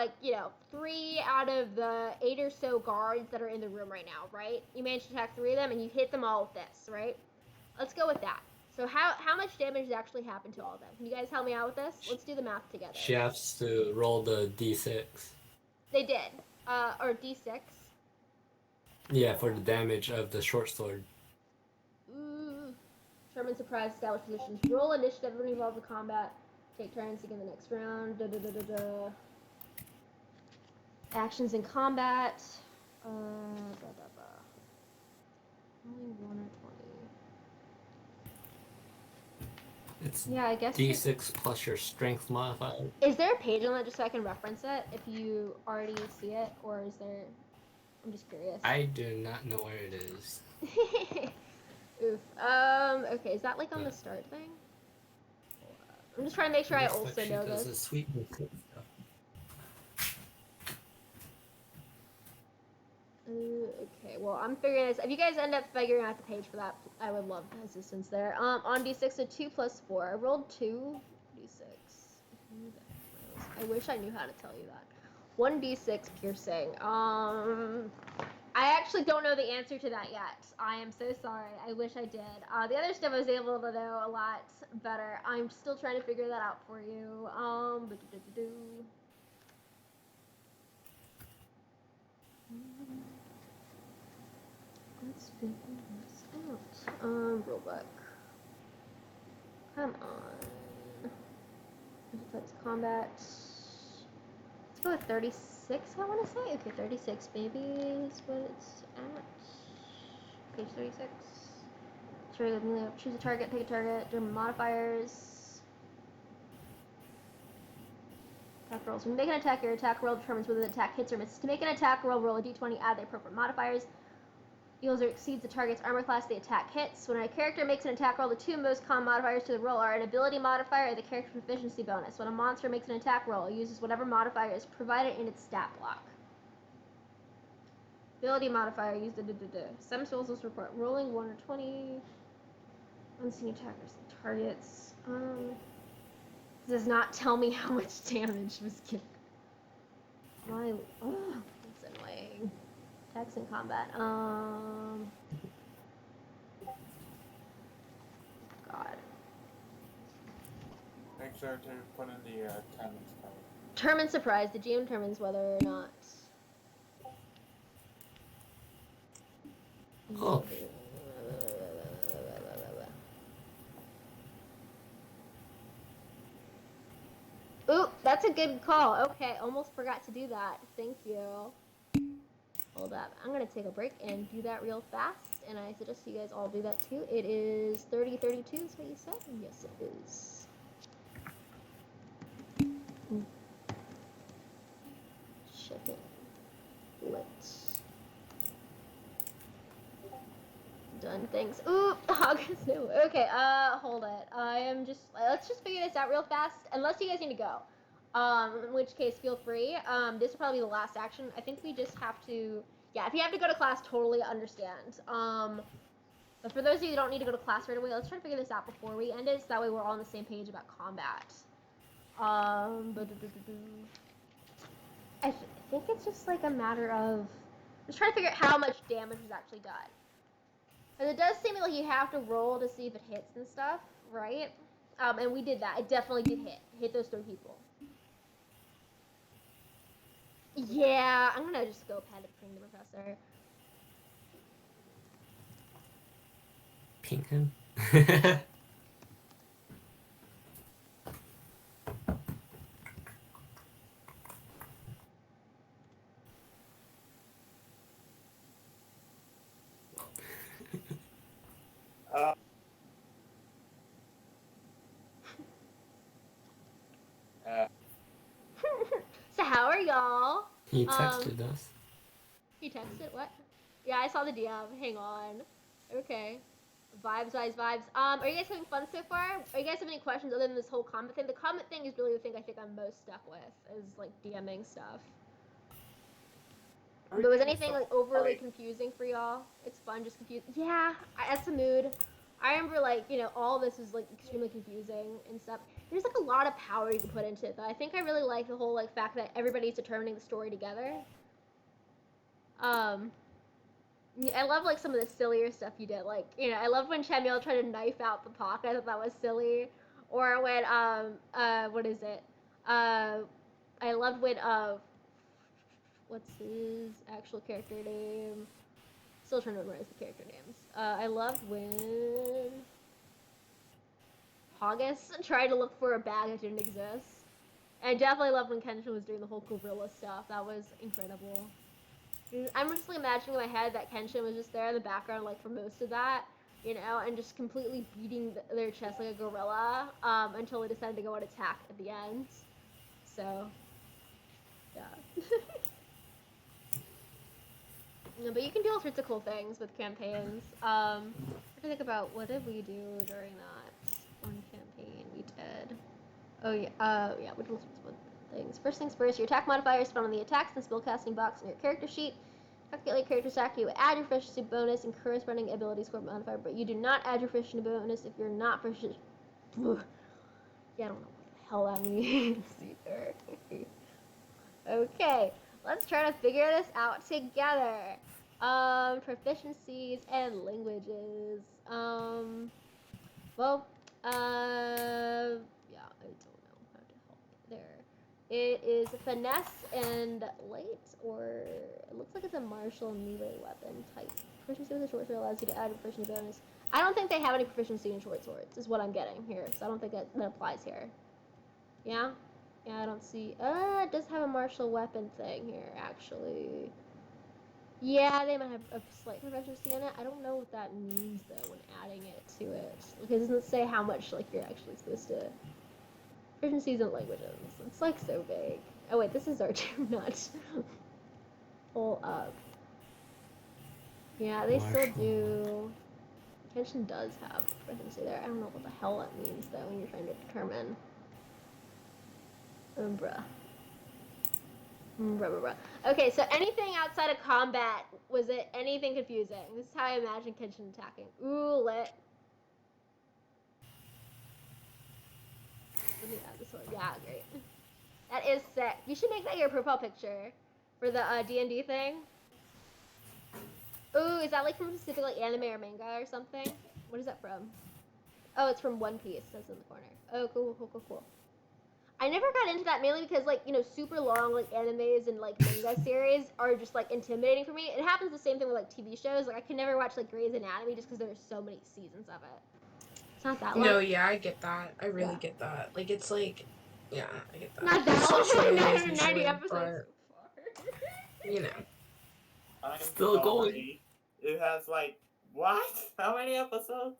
3 out of the 8 or so guards that are in the room right now, right? You managed to attack 3 of them, and you hit them all with this, right? Let's go with that. So how much damage has actually happened to all of them? Can you guys help me out with this? Let's do the math together. She has to roll the d6. They did. Or D6. Yeah, for the damage of the short sword. Ooh. Determine surprise, establish positions. Roll initiative when involved in combat. Take turns to get the next round. Da, da, da, da, da. Actions in combat. Da, da, da. Only 1 or 20. It's Yeah, I guess. D6 plus your strength modifier. Is there a page on that just so I can reference it if you already see it, or is there? I'm just curious. I do not know where it is. Oof. Okay, is that like on the start thing? I'm just trying to make sure I Looks like also she know does this. a sweet stuff. Okay, well, I'm figuring this. If you guys end up figuring out the page for that, I would love assistance there. On D6, a 2 plus 4. I rolled 2 D6. I wish I knew how to tell you that. 1 D6 piercing. I actually don't know the answer to that yet. I am so sorry. I wish I did. The other stuff I was able to know a lot better. I'm still trying to figure that out for you. Let's figure this out. Real book. Come on. Let's combat. Let's go with 36, I want to say. Okay, 36 maybe is what it's at. Page 36. Choose a target, pick a target. There are modifiers. Attack rolls. When you make an attack, your attack roll determines whether the attack hits or misses. To make an attack roll, roll a d20, add the appropriate modifiers. Equals or exceeds the target's armor class, the attack hits. When a character makes an attack roll, the 2 most common modifiers to the roll are an ability modifier or the character's proficiency bonus. When a monster makes an attack roll, it uses whatever modifier is provided in its stat block. Ability modifier, use the Some souls will report rolling 1 or 20. Unseen attackers and targets. Does not tell me how much damage was given. That's annoying. Attacks in combat. God. Make sure to put in the attendance code. Determine surprise. The GM determines whether or not. Oh. Ooh, that's a good call. Okay, almost forgot to do that. Thank you. Hold up. I'm going to take a break and do that real fast. And I suggest you guys all do that too. It is 30:32 is what you said? Yes, it is. Shipping. Let's. Done, thanks. Ooh, August, no. Okay, hold it. I am just, let's just figure this out real fast. Unless you guys need to go. In which case, feel free. This will probably be the last action. I think we just have to, yeah, if you have to go to class, totally understand. But for those of you who don't need to go to class right away, let's try to figure this out before we end it, so that way we're all on the same page about combat. I think it's just like a matter of, just trying to figure out how much damage was actually done. Because it does seem like you have to roll to see if it hits and stuff, right? And we did that. It definitely did hit those 3 people. Yeah, I'm gonna just go pet the professor. Pinkham? So how are y'all? He texted us. He texted what? Yeah, I saw the DM. Hang on. Okay. Vibes. Are you guys having fun so far? Are you guys having any questions other than this whole comment thing? The comment thing is really the thing I think I'm most stuck with, is like DMing stuff. But was anything like overly confusing for y'all? It's fun, just confused. Yeah, that's a mood. I remember like, all this was like extremely confusing and stuff. There's like a lot of power you can put into it though. I think I really like the whole like fact that everybody's determining the story together. I love like some of the sillier stuff you did. Like, I love when Chamiel tried to knife out the pocket. I thought that was silly. Or when what is it? I loved when what's his actual character name? Still trying to memorize the character names. I loved when Hoggus tried to look for a bag that didn't exist. And I definitely loved when Kenshin was doing the whole gorilla stuff. That was incredible. I'm just like imagining in my head that Kenshin was just there in the background, like for most of that, you know, and just completely beating their chest like a gorilla until they decided to go on attack at the end. So, yeah. No, but you can do all sorts of cool things with campaigns. I think about what did we do during that one campaign we did. Oh yeah, we did all sorts of things. First things first, your attack modifier is found on the attacks and spellcasting box on your character sheet. Calculate your character stack. You add your proficiency bonus and corresponding ability score modifier, but you do not add your proficiency bonus if you're not proficient. Yeah, I don't know what the hell that means either. Okay, let's try to figure this out together. Proficiencies and languages. Well, yeah, I don't know how to help there. It is finesse and light, or it looks like it's a martial melee weapon type. Proficiency with a short sword allows you to add a proficiency bonus. I don't think they have any proficiency in short swords, is what I'm getting here, so I don't think that applies here. Yeah? Yeah, I don't see. It does have a martial weapon thing here, actually. Yeah, they might have a slight proficiency in it. I don't know what that means though when adding it to it. Because it doesn't say how much like you're actually supposed to. Proficiencies in languages. It's like so vague. Oh wait, this is R2, not pull up. Yeah, they still do. Kenshin does have proficiency there. I don't know what the hell that means though when you're trying to determine. Bruh. Okay, so anything outside of combat, was it anything confusing? This is how I imagine Kenshin attacking. Ooh, lit. Let me add this one. Yeah, great. That is sick. You should make that your profile picture for the D&D thing. Ooh, is that like from a specific like anime or manga or something? What is that from? Oh, it's from One Piece. That's in the corner. Oh, cool. I never got into that mainly because like, you know, super long like animes and like manga series are just like intimidating for me. It happens the same thing with like TV shows. Like I can never watch like Grey's Anatomy just because there's so many seasons of it. It's not that long. No, yeah, I get that. I really get that. Like it's like, yeah, I get that. Not that long. It's just really 990 usually, episodes. but, you know. I'm Still going. sorry. It has like what? How many episodes?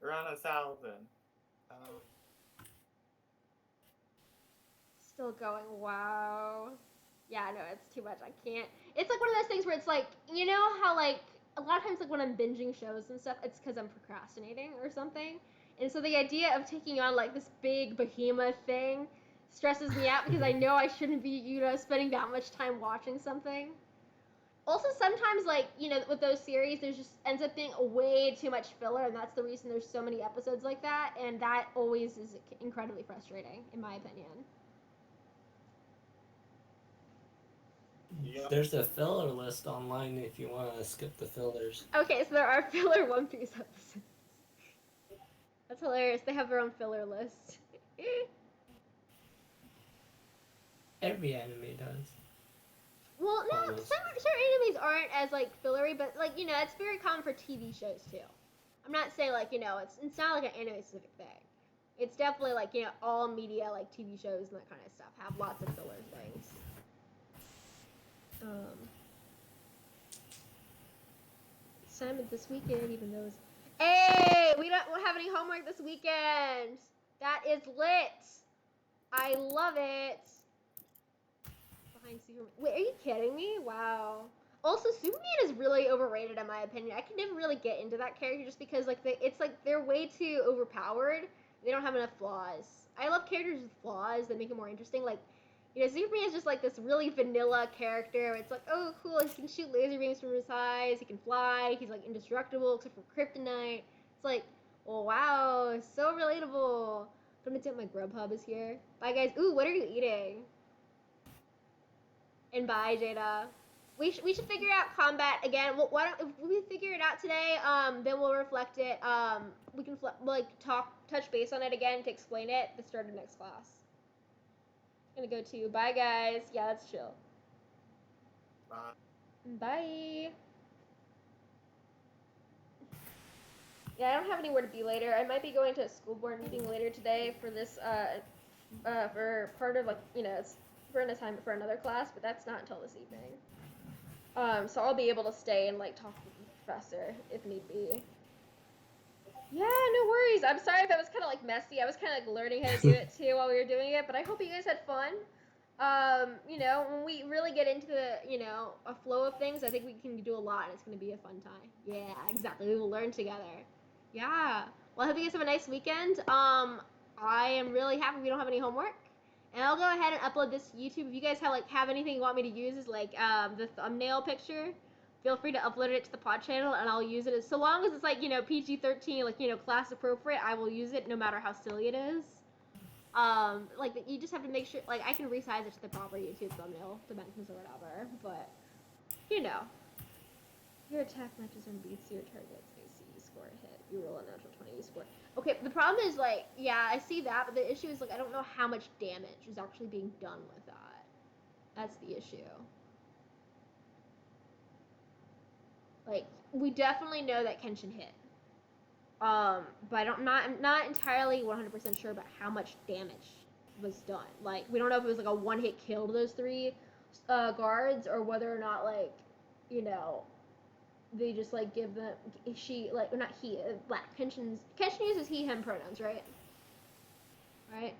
Around 1,000. Still going. Wow. Yeah, no, it's too much. I can't. It's like one of those things where it's like, you know how like a lot of times like when I'm binging shows and stuff, it's because I'm procrastinating or something. And so the idea of taking on like this big behemoth thing stresses me out because I know I shouldn't be, you know, spending that much time watching something. Also, sometimes, like, you know, with those series, there's just ends up being way too much filler, and that's the reason there's so many episodes like that, and that always is incredibly frustrating, in my opinion. Yep. There's a filler list online if you want to skip the fillers. Okay, so there are filler One Piece episodes. That's hilarious. They have their own filler list. Every anime does. Well, no, Almost. certain animes aren't as, like, fillery, but, like, you know, it's very common for TV shows, too. I'm not saying, like, you know, it's not, like, an anime-specific thing. It's definitely, like, you know, all media, like, TV shows and that kind of stuff have lots of filler things. Assignment this weekend, even though it's... Hey! We don't have any homework this weekend! That is lit! I love it! Behind Superman. Wait, are you kidding me? Wow. Also, Superman is really overrated in my opinion. I can never really get into that character just because like it's like they're way too overpowered. They don't have enough flaws. I love characters with flaws that make it more interesting. Like, you know, Superman is just like this really vanilla character. It's like, oh, cool, he can shoot laser beams from his eyes. He can fly. He's like indestructible except for kryptonite. It's like, oh wow, so relatable. I'm gonna tip my Grubhub is here. Bye guys. Ooh, what are you eating? And bye, Jada. We should figure out combat again. Well, why don't if we figure it out today? Then we'll reflect it. We can touch base on it again to explain it at the start of next class. I'm gonna go to bye, guys. Yeah, that's chill. Bye. Bye. Yeah, I don't have anywhere to be later. I might be going to a school board meeting later today for this, for part of, like, it's for an assignment for another class, but that's not until this evening. So I'll be able to stay and, like, talk with the professor if need be. Yeah, no worries. I'm sorry if it was kind of, like, messy. I was kind of, like, learning how to do it, too, while we were doing it, but I hope you guys had fun. When we really get into the, a flow of things, I think we can do a lot, and it's going to be a fun time. Yeah, exactly. We will learn together. Yeah. Well, I hope you guys have a nice weekend. I am really happy we don't have any homework. And I'll go ahead and upload this to YouTube. If you guys have anything you want me to use as, like, the thumbnail picture, feel free to upload it to the pod channel, and I'll use it. So long as it's, like, PG-13, like, class appropriate, I will use it no matter how silly it is. Like, you just have to make sure, like, I can resize it to the proper YouTube thumbnail dimensions or whatever, but, your attack matches and beats your target's AC, you score a hit, you roll a natural 20, you score. Okay, the problem is, like, yeah, I see that, but the issue is, like, I don't know how much damage is actually being done with that. That's the issue. Like, we definitely know that Kenshin hit. But I'm not entirely 100% sure about how much damage was done. Like, we don't know if it was, like, a one-hit kill to those 3 guards, or whether or not, like, they just, like, give them, not he, Kenshin uses he, him pronouns, right? Right?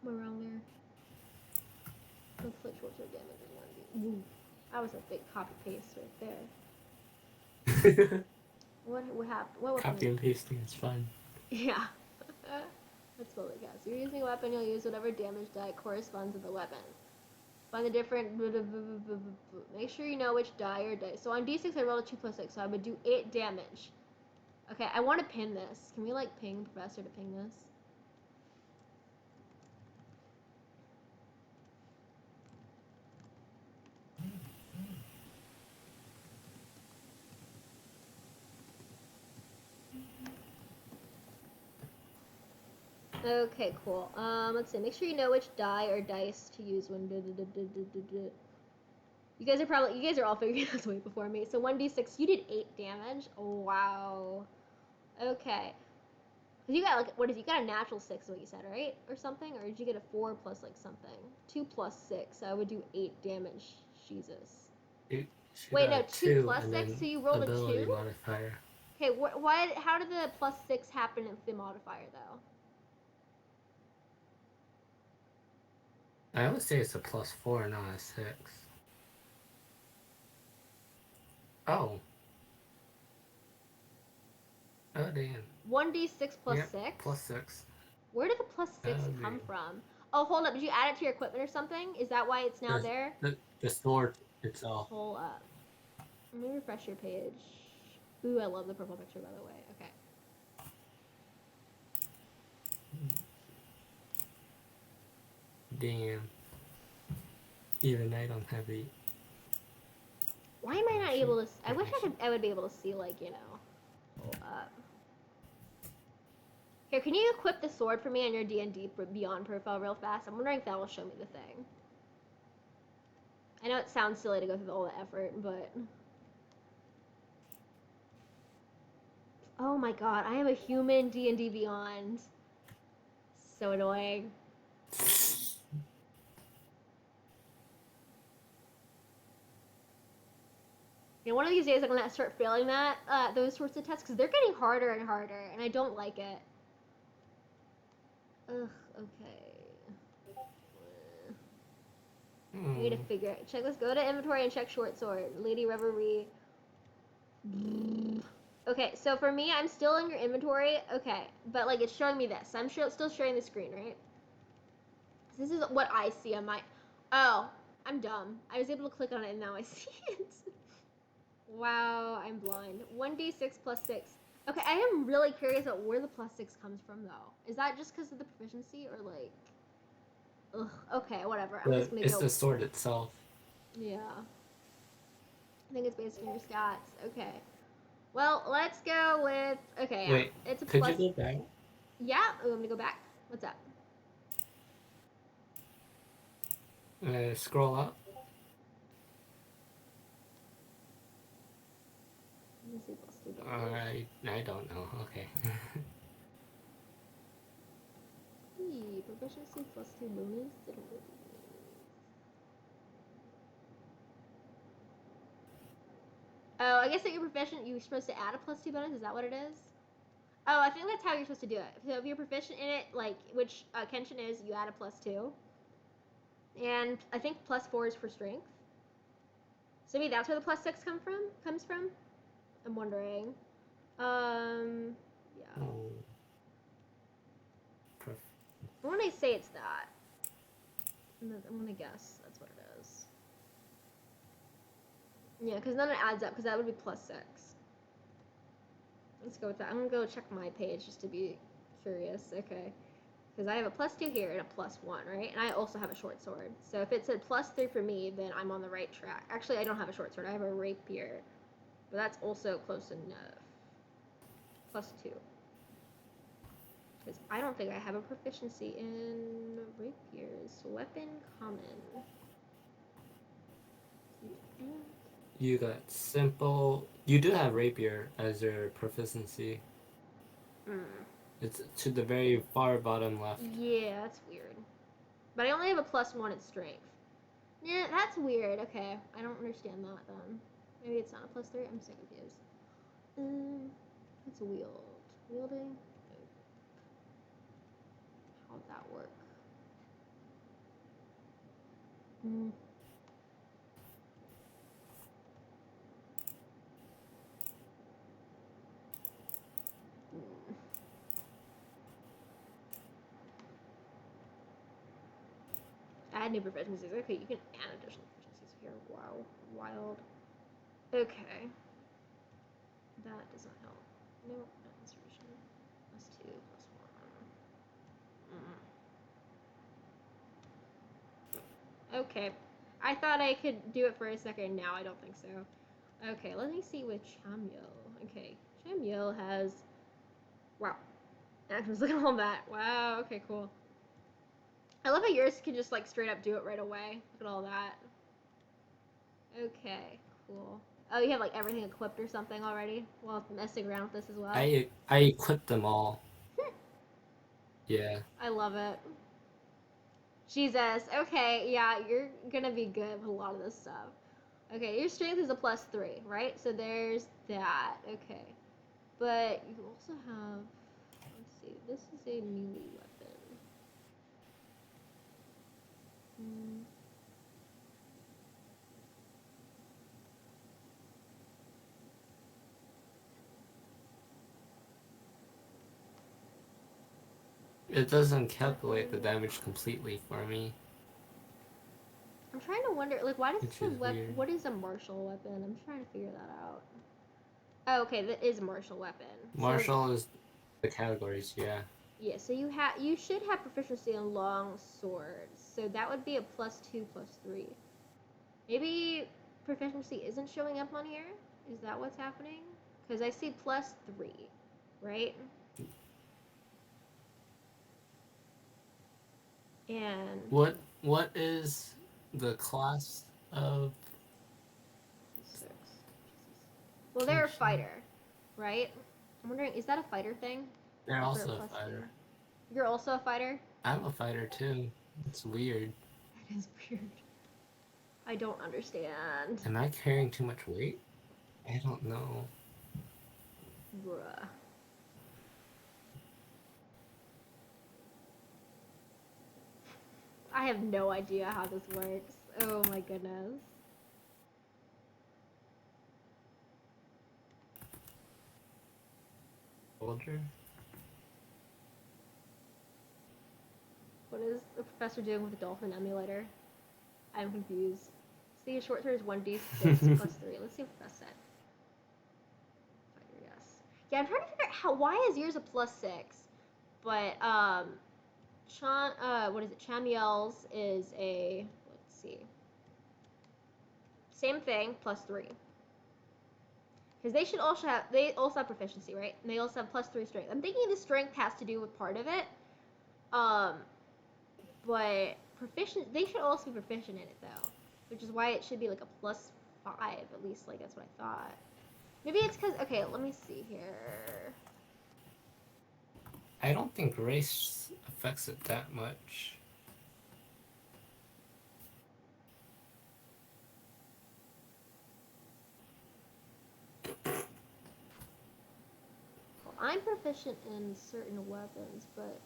Am I wrong there? Inflict short-term damage in 1d. Ooh, that was a big copy-paste right there. What happened? What Copy and pasting is fun. Yeah. Let's build it, guys. You're using a weapon, you'll use whatever damage die corresponds to the weapon. Find the different... Make sure you know which die or dice. So on D6, I rolled a 2 plus 6, so I would do 8 damage. Okay, I want to pin this. Can we, like, ping Professor to ping this? Okay, cool. Let's see. Make sure you know which die or dice to use when. You guys are all figuring this way before me. So 1d6, you did 8 damage. Oh, wow. Okay. Cause you got you got a natural 6, is what you said, right? Or something? Or did you get a 4 plus like something? 2 plus 6, so I would do 8 damage. Jesus. Wait, no, 2 plus 6, so you rolled a 2? Modifier. Okay, how did the plus 6 happen with the modifier, though? I would say it's a +4, not a 6. Oh. Oh, damn. 1d6 plus 6? +6. Where did the plus 6 come from? Oh, hold up. Did you add it to your equipment or something? Is that why it's now there? The sword itself. Hold up. Let me refresh your page. Ooh, I love the purple picture, by the way. Okay. Damn. Even I don't have 8. Why am I not able to... I wish I would be able to see, like, Hold up. Here, can you equip the sword for me on your D&D Beyond profile real fast? I'm wondering if that will show me the thing. I know it sounds silly to go through all the effort, but... Oh my god, I am a human D&D Beyond. So annoying. One of these days I'm gonna start failing those sorts of tests, because they're getting harder and harder, and I don't like it. Ugh, okay. I need to figure it. Check this. Go to inventory and check short sword. Lady Reverie. Okay, so for me, I'm still in your inventory. Okay, but like it's showing me this. I'm still sharing the screen, right? This is what I see on my... Oh, I'm dumb. I was able to click on it and now I see it. Wow, I'm blind. 1d6 plus 6. Okay, I am really curious about where the plus 6 comes from, though. Is that just because of the proficiency, or like... Ugh, okay, whatever. I'm just gonna go... It's the sword itself. Yeah. I think it's based on your stats. Okay. Well, let's go with... Okay, Wait, it's a could plus... you go back? Yeah? Oh, I'm gonna go back. What's up? Scroll up. Proficiency plus 2 bonus. I don't know. Okay. Proficiency plus 2 bonus. Oh, I guess that you're proficient, you're supposed to add a plus 2 bonus. Is that what it is? Oh, I think that's how you're supposed to do it. So if you're proficient in it, like, which Kenshin is, you add a plus 2. And I think plus 4 is for strength. So maybe that's where the plus 6 comes from? I'm wondering. Yeah. Oh. When I say it's that, I'm gonna guess that's what it is. Yeah, because then it adds up, because that would be plus 6. Let's go with that. I'm gonna go check my page just to be curious. Okay. Because I have a plus 2 here and a plus 1, right? And I also have a short sword. So if it said plus 3 for me, then I'm on the right track. Actually, I don't have a short sword. I have a rapier. But that's also close enough. Plus 2. Because I don't think I have a proficiency in rapiers. Weapon common. You got simple. You do have rapier as your proficiency. It's to the very far bottom left. Yeah, that's weird. But I only have a plus 1 in strength. Yeah, that's weird. Okay, I don't understand that then. Maybe it's not a plus 3. I'm so confused. It's wielding. How would that work? Add new proficiencies. Okay, you can add additional proficiencies here. Wow. Wild. Okay. That does not help. No, not inspiration. Plus 2, plus 1. Okay. I thought I could do it for a second. Now I don't think so. Okay, let me see with Chamyo. Okay, Chamyo has... Wow. Actions, look at all that. Wow, okay, cool. I love how yours can just, like, straight up do it right away. Look at all that. Okay, cool. Oh, you have, like, everything equipped or something already? While messing around with this as well? I equipped them all. Yeah. I love it. Jesus. Okay, yeah, you're gonna be good with a lot of this stuff. Okay, your strength is a plus 3, right? So there's that. Okay. But you also have... Let's see. This is a melee weapon. It doesn't calculate the damage completely for me. I'm trying to wonder, like, why does it Which say is weird. what is a martial weapon? I'm trying to figure that out. Oh, okay, that is a martial weapon. Martial is the categories, yeah. Yeah, so you should have proficiency in long swords. So that would be a plus 2, plus 3. Maybe proficiency isn't showing up on here? Is that what's happening? Because I see plus 3, right? And What is the class of 6. Well, they're a fighter, right? I'm wondering, is that a fighter thing? They're Or also a plus fighter. 2? You're also a fighter? I'm a fighter too. It's weird. That is weird. I don't understand. Am I carrying too much weight? I don't know. Bruh. I have no idea how this works. Oh my goodness. Soldier? What is the professor doing with the dolphin emulator? I'm confused. See, your short sword is 1d6 plus 3. Let's see what that said. Fighter, yes. Yeah, I'm trying to figure out why is yours a plus 6? But, what is it? Chamiel's is a, let's see. Same thing, plus 3. Because they also have proficiency, right? And they also have plus 3 strength. I'm thinking the strength has to do with part of it. But they should also be proficient in it though. Which is why it should be like a plus 5, at least, like that's what I thought. Maybe it's because, okay, let me see here. I don't think race affects it that much. Well, I'm proficient in certain weapons, but...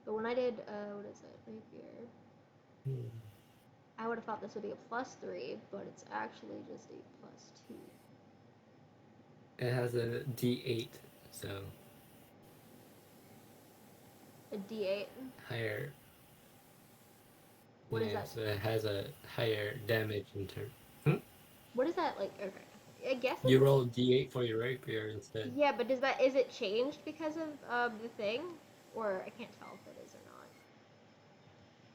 But when I did, what is it, rapier? I would have thought this would be a +3, but it's actually just a +2. It has a D8, so A D8? higher. What is Yeah, that? so it has a higher damage in turn. What is that, like, okay. I guess You it's... roll D8 for your rapier instead. Yeah, but is it changed because of the thing? Or I can't tell if it is or not.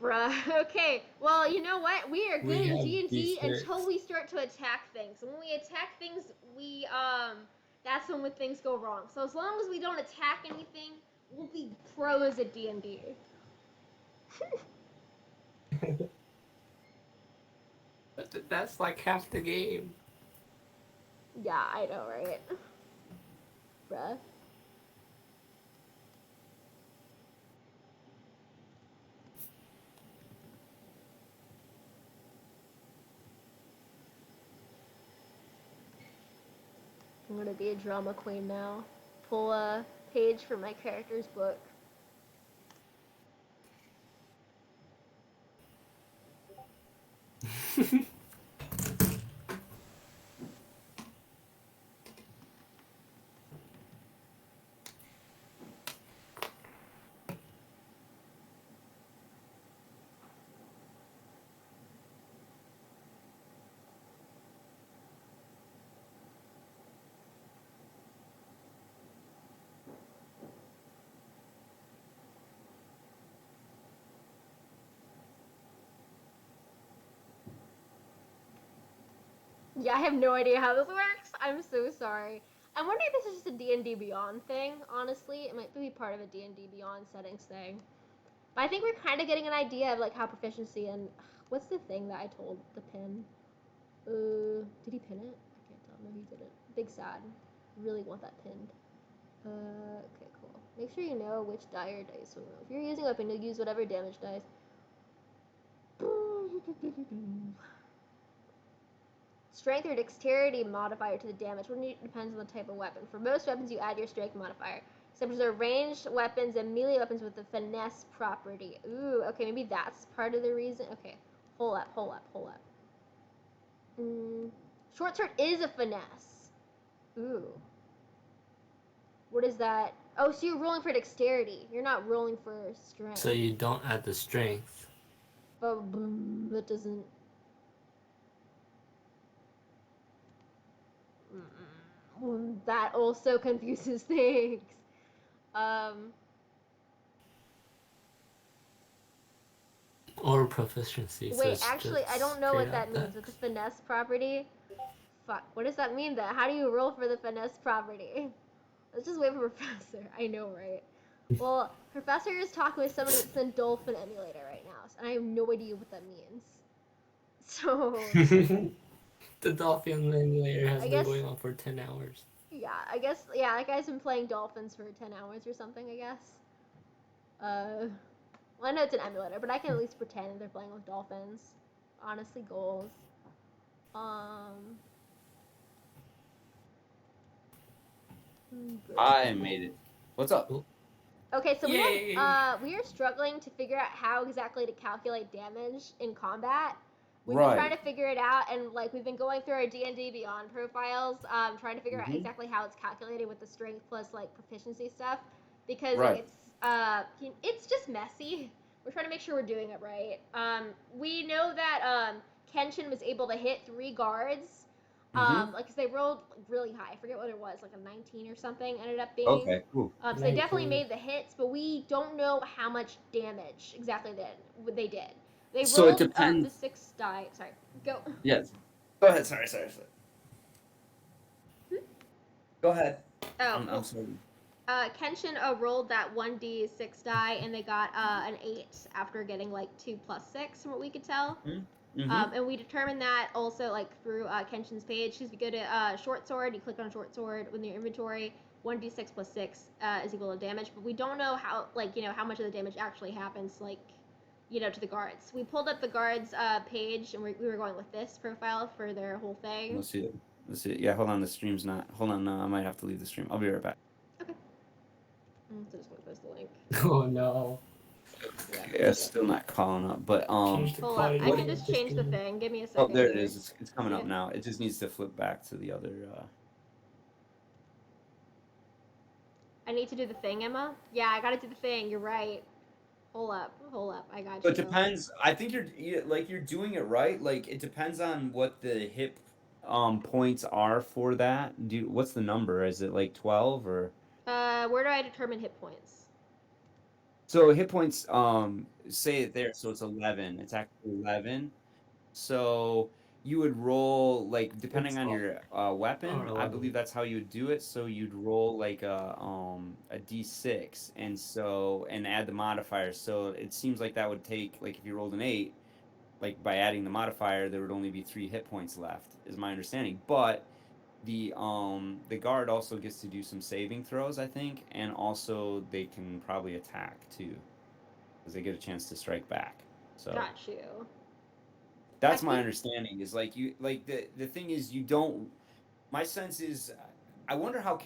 Bruh, okay. Well, you know what? We are good We in have D&D D6. until we start to attack things. When we attack things, we, that's when things go wrong. So as long as we don't attack anything, we'll be pros at D&D. That's like half the game. Yeah, I know, right? Bruh. I'm gonna be a drama queen now. Pull a page from my character's book. Yeah, I have no idea how this works. I'm so sorry. I'm wondering if this is just a D&D Beyond thing, honestly. It might be part of a D&D Beyond settings thing. But I think we're kind of getting an idea of like how proficiency and... What's the thing that I told the pin? Did he pin it? I can't tell. No, he didn't. Big sad. Really want that pinned. Okay, cool. Make sure you know which die or dice will roll. If you're using a weapon, you'll use whatever damage dice. Strength or dexterity modifier to the damage. It depends on the type of weapon. For most weapons, you add your strength modifier. Except for ranged weapons and melee weapons with the finesse property. Ooh, okay, maybe that's part of the reason. Okay, hold up. Short sword is a finesse. Ooh. What is that? Oh, so you're rolling for dexterity. You're not rolling for strength. So you don't add the strength. But that doesn't... That also confuses things. Or proficiency. Wait, actually, I don't know what that means. With the finesse property? Fuck, what does that mean then? How do you roll for the finesse property? Let's just wait for Professor. I know, right? Well, Professor is talking with someone that's in Dolphin Emulator right now, and I have no idea what that means. So... The Dolphin Emulator has been going on for 10 hours. Yeah, I guess, yeah, that guy's been playing Dolphins for 10 hours or something, I guess. Well, I know it's an emulator, but I can at least pretend they're playing with dolphins. Honestly, goals. I made it. What's up? Okay, so we are struggling to figure out how exactly to calculate damage in combat. We've been trying to figure it out, and like we've been going through our D&D Beyond profiles, trying to figure out exactly how it's calculated with the strength plus like proficiency stuff, because it's just messy. We're trying to make sure we're doing it right. We know that Kenshin was able to hit 3 guards, like cause they rolled really high. I forget what it was, like a 19 or something ended up being. Okay, cool. So they definitely made the hits, but we don't know how much damage exactly they did. They So rolled it depends. The 6 die. Sorry, go. Yes. Go ahead. Sorry. Go ahead. Oh, I'm sorry. Kenshin rolled that 1d6 die, and they got an 8 after getting like 2 plus 6 from what we could tell. Mm-hmm. And we determined that also like through Kenshin's page, because if you go to short sword, you click on short sword within your inventory, 1d6 plus 6 is equal to damage, but we don't know how, like, how much of the damage actually happens, like, to the guards. We pulled up the guards page, and we were going with this profile for their whole thing. Let's see it. Yeah, hold on. The stream's not. Hold on. I might have to leave the stream. I'll be right back. Okay. So just gonna post the link. Oh no. Yeah, it's still not calling up, but Change the Hold up, I quality can of just the change the stream. thing. Give me a oh, second. there it here. is. It's coming up now. It just needs to flip back to the other. I need to do the thing, Emma. Yeah, I gotta do the thing. You're right. Hold up. I got So you. it depends. I think you're doing it right. Like it depends on what the hit points are for that. What's the number? Is it like 12 or? Where do I determine hit points? So hit points, say it there. So it's 11. It's actually 11. So you would roll like depending on your weapon. I believe that's how you would do it. So you'd roll like a d6, and add the modifier. So it seems like that would take like if you rolled an 8, like by adding the modifier, there would only be 3 hit points left, is my understanding. But the guard also gets to do some saving throws, I think, and also they can probably attack too, because they get a chance to strike back. So Got you. that's my understanding. Is like the thing is you don't. My sense is, I wonder how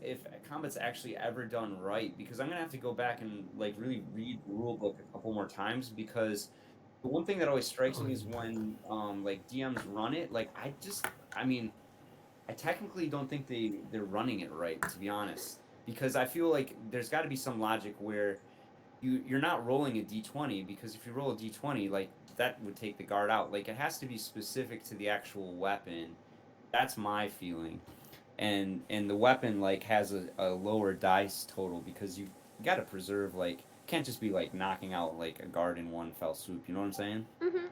if combat's actually ever done right, because I'm gonna have to go back and like really read the rule book a couple more times, because the one thing that always strikes me is when like DMs run it, like I mean, I technically don't think they're running it right, to be honest, because I feel like there's got to be some logic where you're not rolling a d20, because if you roll a d20, like that would take the guard out. Like it has to be specific to the actual weapon. That's my feeling, and the weapon like has a lower dice total, because you got to preserve, like can't just be like knocking out like a guard in one fell swoop. You know what I'm saying?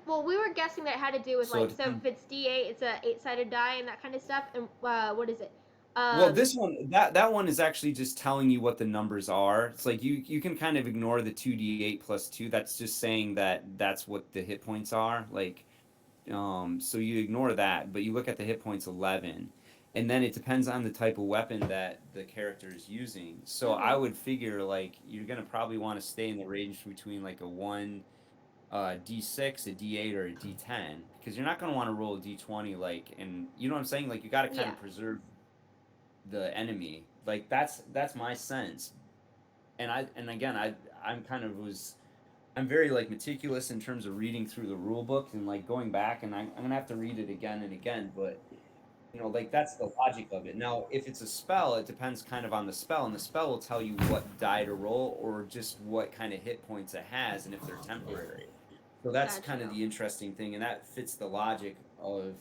Well, we were guessing that it had to do with So like, so if it's D8, it's a 8-sided die and that kind of stuff. And what is it? Well, this one, that one is actually just telling you what the numbers are. It's like you can kind of ignore the 2d8 plus 2. That's just saying that that's what the hit points are. Like, so you ignore that, but you look at the hit points 11, and then it depends on the type of weapon that the character is using. So I would figure like you're gonna probably want to stay in the range between like a 1 d6, a d8, or a d10, because you're not gonna want to roll a d20, like, and you know what I'm saying. Like you got to kind of preserve the enemy. Like that's my sense. And I'm very like meticulous in terms of reading through the rule book and like going back, and I'm gonna have to read it again and again, but like that's the logic of it. Now if it's a spell, it depends kind of on the spell, and the spell will tell you what die to roll or just what kind of hit points it has and if they're temporary. So that's kind of the interesting thing, and that fits the logic of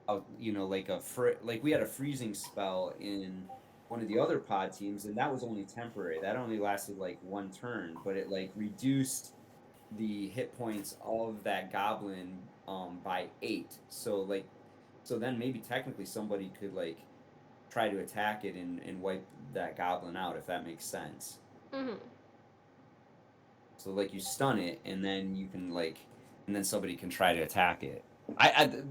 like we had a freezing spell in one of the other pod teams, and that was only temporary. That only lasted like 1 turn, but it like reduced the hit points of that goblin by 8. So then maybe technically somebody could like try to attack it and wipe that goblin out, if that makes sense. So like you stun it, and then you can like, and then somebody can try to attack it.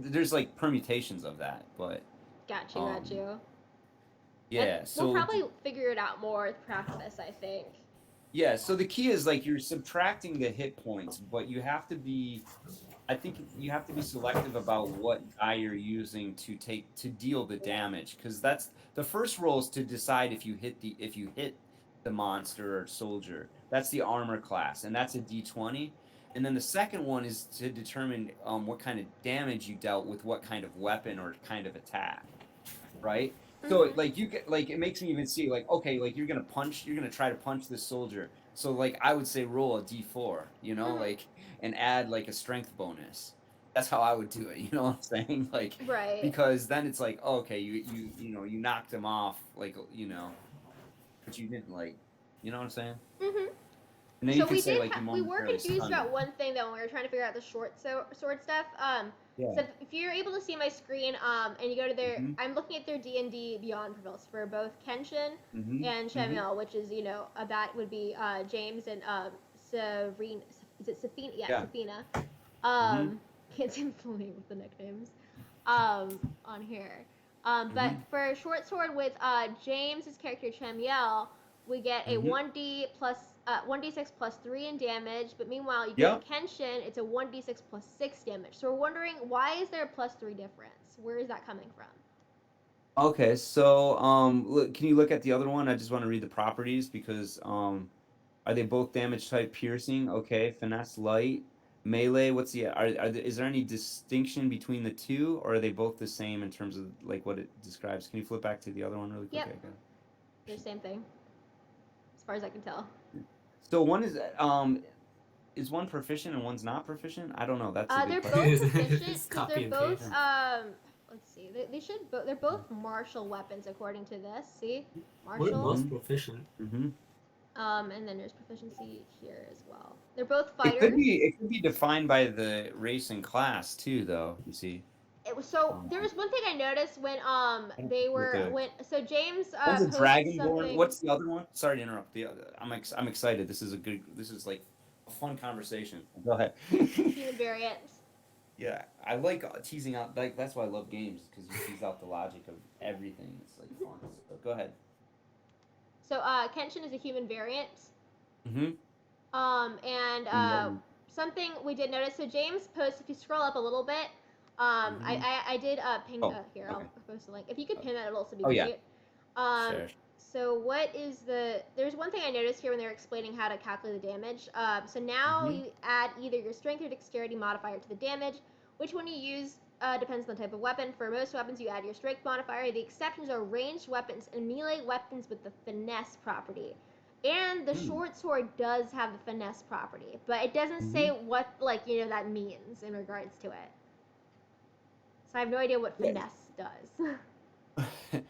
There's like permutations of that, but got you. Yeah, and so we'll probably figure it out more with practice, I think. Yeah, so the key is like you're subtracting the hit points, but you have to be, I think you have to be selective about what die you're using to deal the damage, because that's the first roll is to decide if you hit the monster or soldier. That's the armor class, and that's a d20. And then the second one is to determine what kind of damage you dealt with what kind of weapon or kind of attack, right? So like you get like it makes me even see like, okay, like you're gonna try to punch this soldier. So like I would say roll a d4, like, and add like a strength bonus. That's how I would do it. You know what I'm saying? Like, Right. because then it's like, oh, okay, you knocked him off, like, but you didn't, like, you know what I'm saying? And then So you could we say did. like you We were momentarily confused stun about them. one thing though when we were trying to figure out the sword stuff. Yeah. So if you're able to see my screen, and you go to their, Mhm. I'm looking at their D&D Beyond profiles for both Kenshin Mhm. and Mhm. Samuel, which is that would be James and Serene. Is it Safina? Yeah, Yeah. Safina. Mhm. Can't seem to name with the nicknames. On here. But Mhm. for short sword with James's character Chamiel, we get a Mhm. 1d6 plus 3 in damage, but meanwhile you get Yep. Kenshin, it's a 1d6 plus 6 damage. So we're wondering, why is there a plus 3 difference? Where is that coming from? Okay, so look, can you look at the other one? I just want to read the properties because are they both damage type piercing? Okay, finesse light, melee. What's the is there any distinction between the two, or are they both the same in terms of like what it describes? Can you flip back to the other one really quick? Yep. Okay. They're the same thing, as far as I can tell. So one is one proficient and one's not proficient? I don't know. That's a good They're question. both It's proficient because copy they're and both paste. let's see, they should they're both martial weapons according to this. See, We're martial. most Mhm. proficient. Mhm. And then there's proficiency here as well. They're both It fighters. could be defined by the race and class too, though. You see. It was so Um, there was one thing I noticed when I don't they know what were the when so James one's a posted dragonborn. something. What's the other one? Sorry to interrupt. The other, I'm excited. This is a good. This is like a fun conversation. Go ahead. Human variant. Yeah, I like teasing out. Like that's why I love games because you tease out the logic of everything. It's like fun. So go ahead. So Kenshin is a human variant. Mm-hmm. And And the other. something we did notice. So James posts, if you scroll up a little bit, Mhm. I did ping. Oh, Here, okay. I'll post a link. If you could pin that, it'll also be Oh yeah. great. Um, Sure. so what is there's one thing I noticed here when they're explaining how to calculate the damage. So now Mhm. you add either your strength or dexterity modifier to the damage. Which one you use depends on the type of weapon. For most weapons, you add your strength modifier. The exceptions are ranged weapons and melee weapons with the finesse property. And the Hmm. short sword does have the finesse property, but it doesn't say Mhm. what that means in regards to it. So I have no idea what Yeah. finesse does.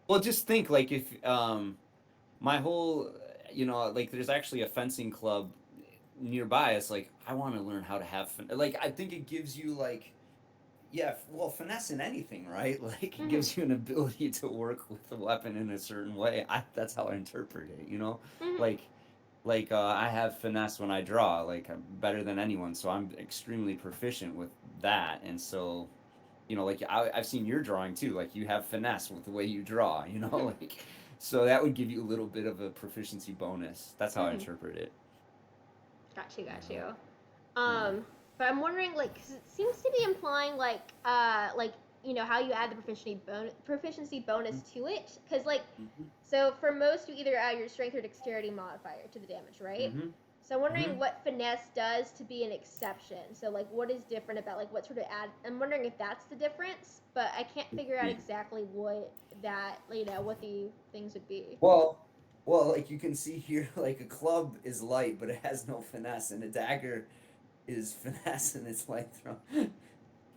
Well, just think like if my whole like there's actually a fencing club nearby. It's like I want to learn how to have like I think it gives you like yeah, well, finesse in anything, right? Like it Mhm. gives you an ability to work with the weapon in a certain way. That's how I interpret it, you know? Mhm. Like I have finesse when I draw, like I'm better than anyone, so I'm extremely proficient with that. And so, like I've seen your drawing too. Like you have finesse with the way you draw, Mhm. like so that would give you a little bit of a proficiency bonus. That's how I Mhm. interpret it. Got you. Got you. Yeah. But I'm wondering, like, 'cause it seems to be implying, like how you add the proficiency bonus to it, because like, Mm-hmm. so for most you either add your strength or dexterity modifier to the damage, right? Mm-hmm. So I'm Mm-hmm. wondering what finesse does to be an exception. So like, what is different about like what sort of add? I'm wondering if that's the difference, but I can't figure out exactly what that what the things would be. Well, like you can see here, like a club is light, but it has no finesse, and a dagger is finesse and it's light throw.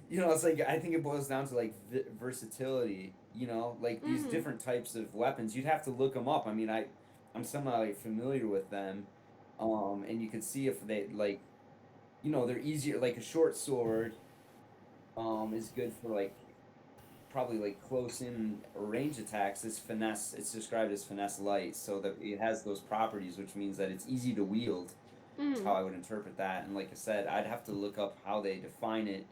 It's like I think it boils down to like versatility. Like these Mhm. different types of weapons. You'd have to look them up. I mean, I'm somehow like, familiar with them, and you can see if they like, they're easier. Like a short sword, is good for like probably like close in range attacks. This finesse, it's described as finesse light, so that it has those properties, which means that it's easy to wield. That's how Mhm. I would interpret that. And like I said, I'd have to look up how they define it.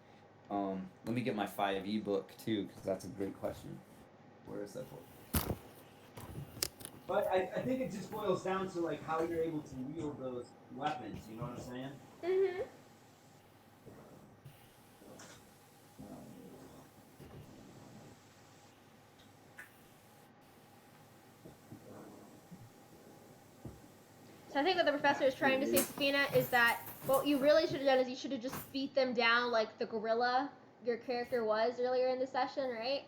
Let me get my 5e book too, because that's a great question. Where is that book? But I think it just boils down to like how you're able to wield those weapons. You know what I'm saying? Mhm. So I think what the professor is trying to say, Safina, is that what you really should have done is you should have just beat them down like the gorilla your character was earlier in the session, right?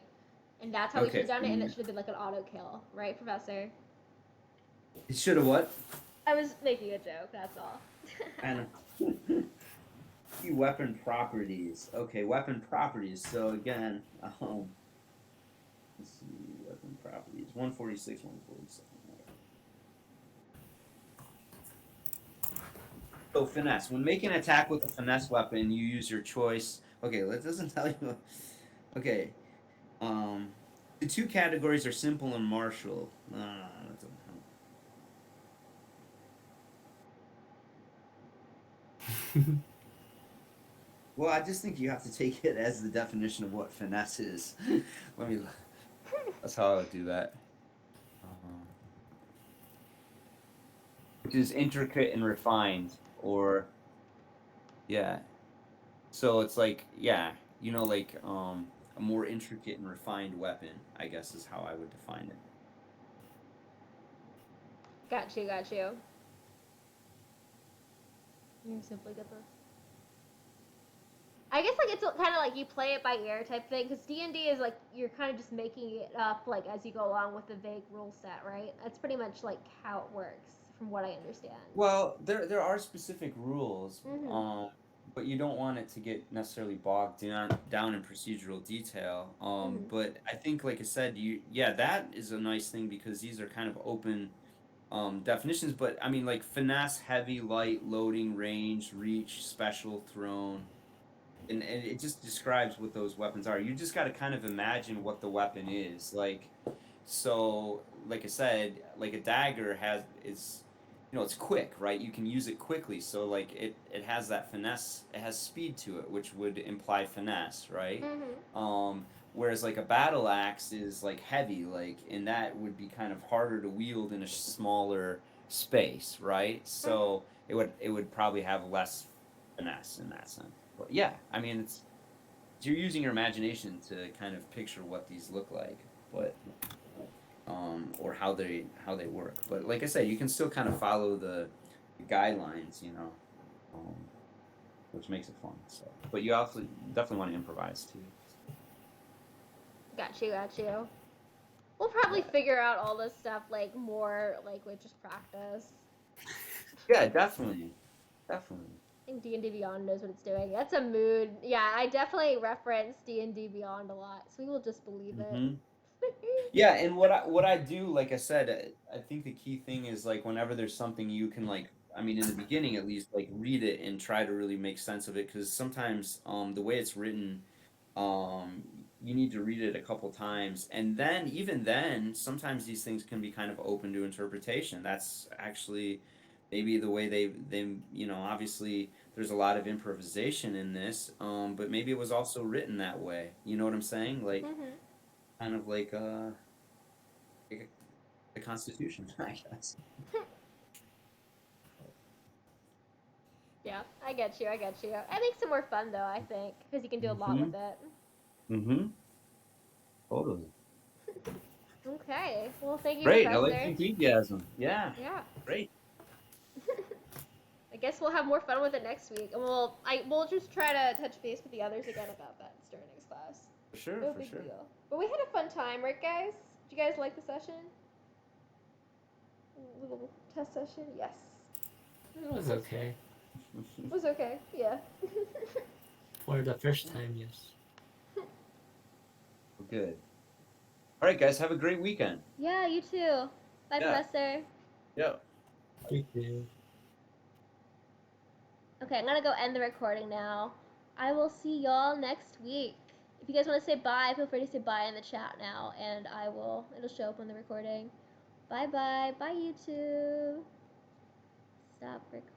And that's how we should Okay. have done it, and it should have been like an auto kill, right, Professor? It should have what? I was making a joke, that's all. And key weapon properties. Okay, weapon properties. So again, let's see, weapon properties. 146, 147. So finesse. When making an attack with a finesse weapon, you use your choice. Okay, that doesn't tell you. Okay. The two categories are simple and martial. That doesn't help. Well, I just think you have to take it as the definition of what finesse is. Let me. That's how I would do that. Which is intricate and refined, or yeah. So it's like like a more intricate and refined weapon, I guess is how I would define it. Got you. You simply get this. I guess like it's kind of like you play it by ear type thing, because D&D is like you're kind of just making it up like as you go along with the vague rule set, right? That's pretty much like how it works, from what I understand. Well, there are specific rules, Mhm. but you don't want it to get necessarily bogged down in procedural detail. Mhm. But I think, like I said, that is a nice thing because these are kind of open definitions. But I mean, like finesse, heavy, light, loading, range, reach, special, thrown. And it just describes what those weapons are. You just got to kind of imagine what the weapon is. Like I said, like a dagger it's it's quick, right? You can use it quickly. So like it has that finesse, it has speed to it, which would imply finesse, right? Mhm. Whereas like a battle axe is like heavy, like, and that would be kind of harder to wield in a smaller space, right? So it would probably have less finesse in that sense. But yeah, I mean you're using your imagination to kind of picture what these look like, but or how they work. But like I said, you can still kind of follow the guidelines, which makes it fun. So, but you also definitely want to improvise too. Got you. We'll probably Yeah. figure out all this stuff like more like with just practice. Yeah, definitely. Definitely. I think D&D Beyond knows what it's doing. That's a mood. Yeah, I definitely reference D&D Beyond a lot, so we will just believe it. Hmm. Yeah, and what I do, like I said, I think the key thing is like whenever there's something you can like, I mean, in the beginning at least, like read it and try to really make sense of it, because sometimes the way it's written, um, you need to read it a couple times, and then even then, sometimes these things can be kind of open to interpretation. That's actually maybe the way obviously there's a lot of improvisation in this, but maybe it was also written that way. You know what I'm saying? Like Mhm. kind of like the Constitution, I guess. Yeah, I get you. It makes it more fun though, I think, because you can do a lot Mm-hmm. with it. Mm-hmm. Totally. Okay. Well, thank you, Great. I like Professor. the enthusiasm. Yeah. Yeah. Great. I guess we'll have more fun with it next week, and we'll just try to touch base with the others again about that during next class. For sure. No For big sure. deal. But we had a fun time, right, guys? Did you guys like the session? Little test session? Yes. It was okay. It was okay. Yeah. For the first time, yes. Good. All right, guys. Have a great weekend. Yeah, you too. Bye, Yeah. Professor. Yeah. Thank you. Okay, I'm gonna go end the recording now. I will see y'all next week. If you guys want to say bye, feel free to say bye in the chat now, and it'll show up on the recording. Bye bye. Bye, YouTube. Stop recording.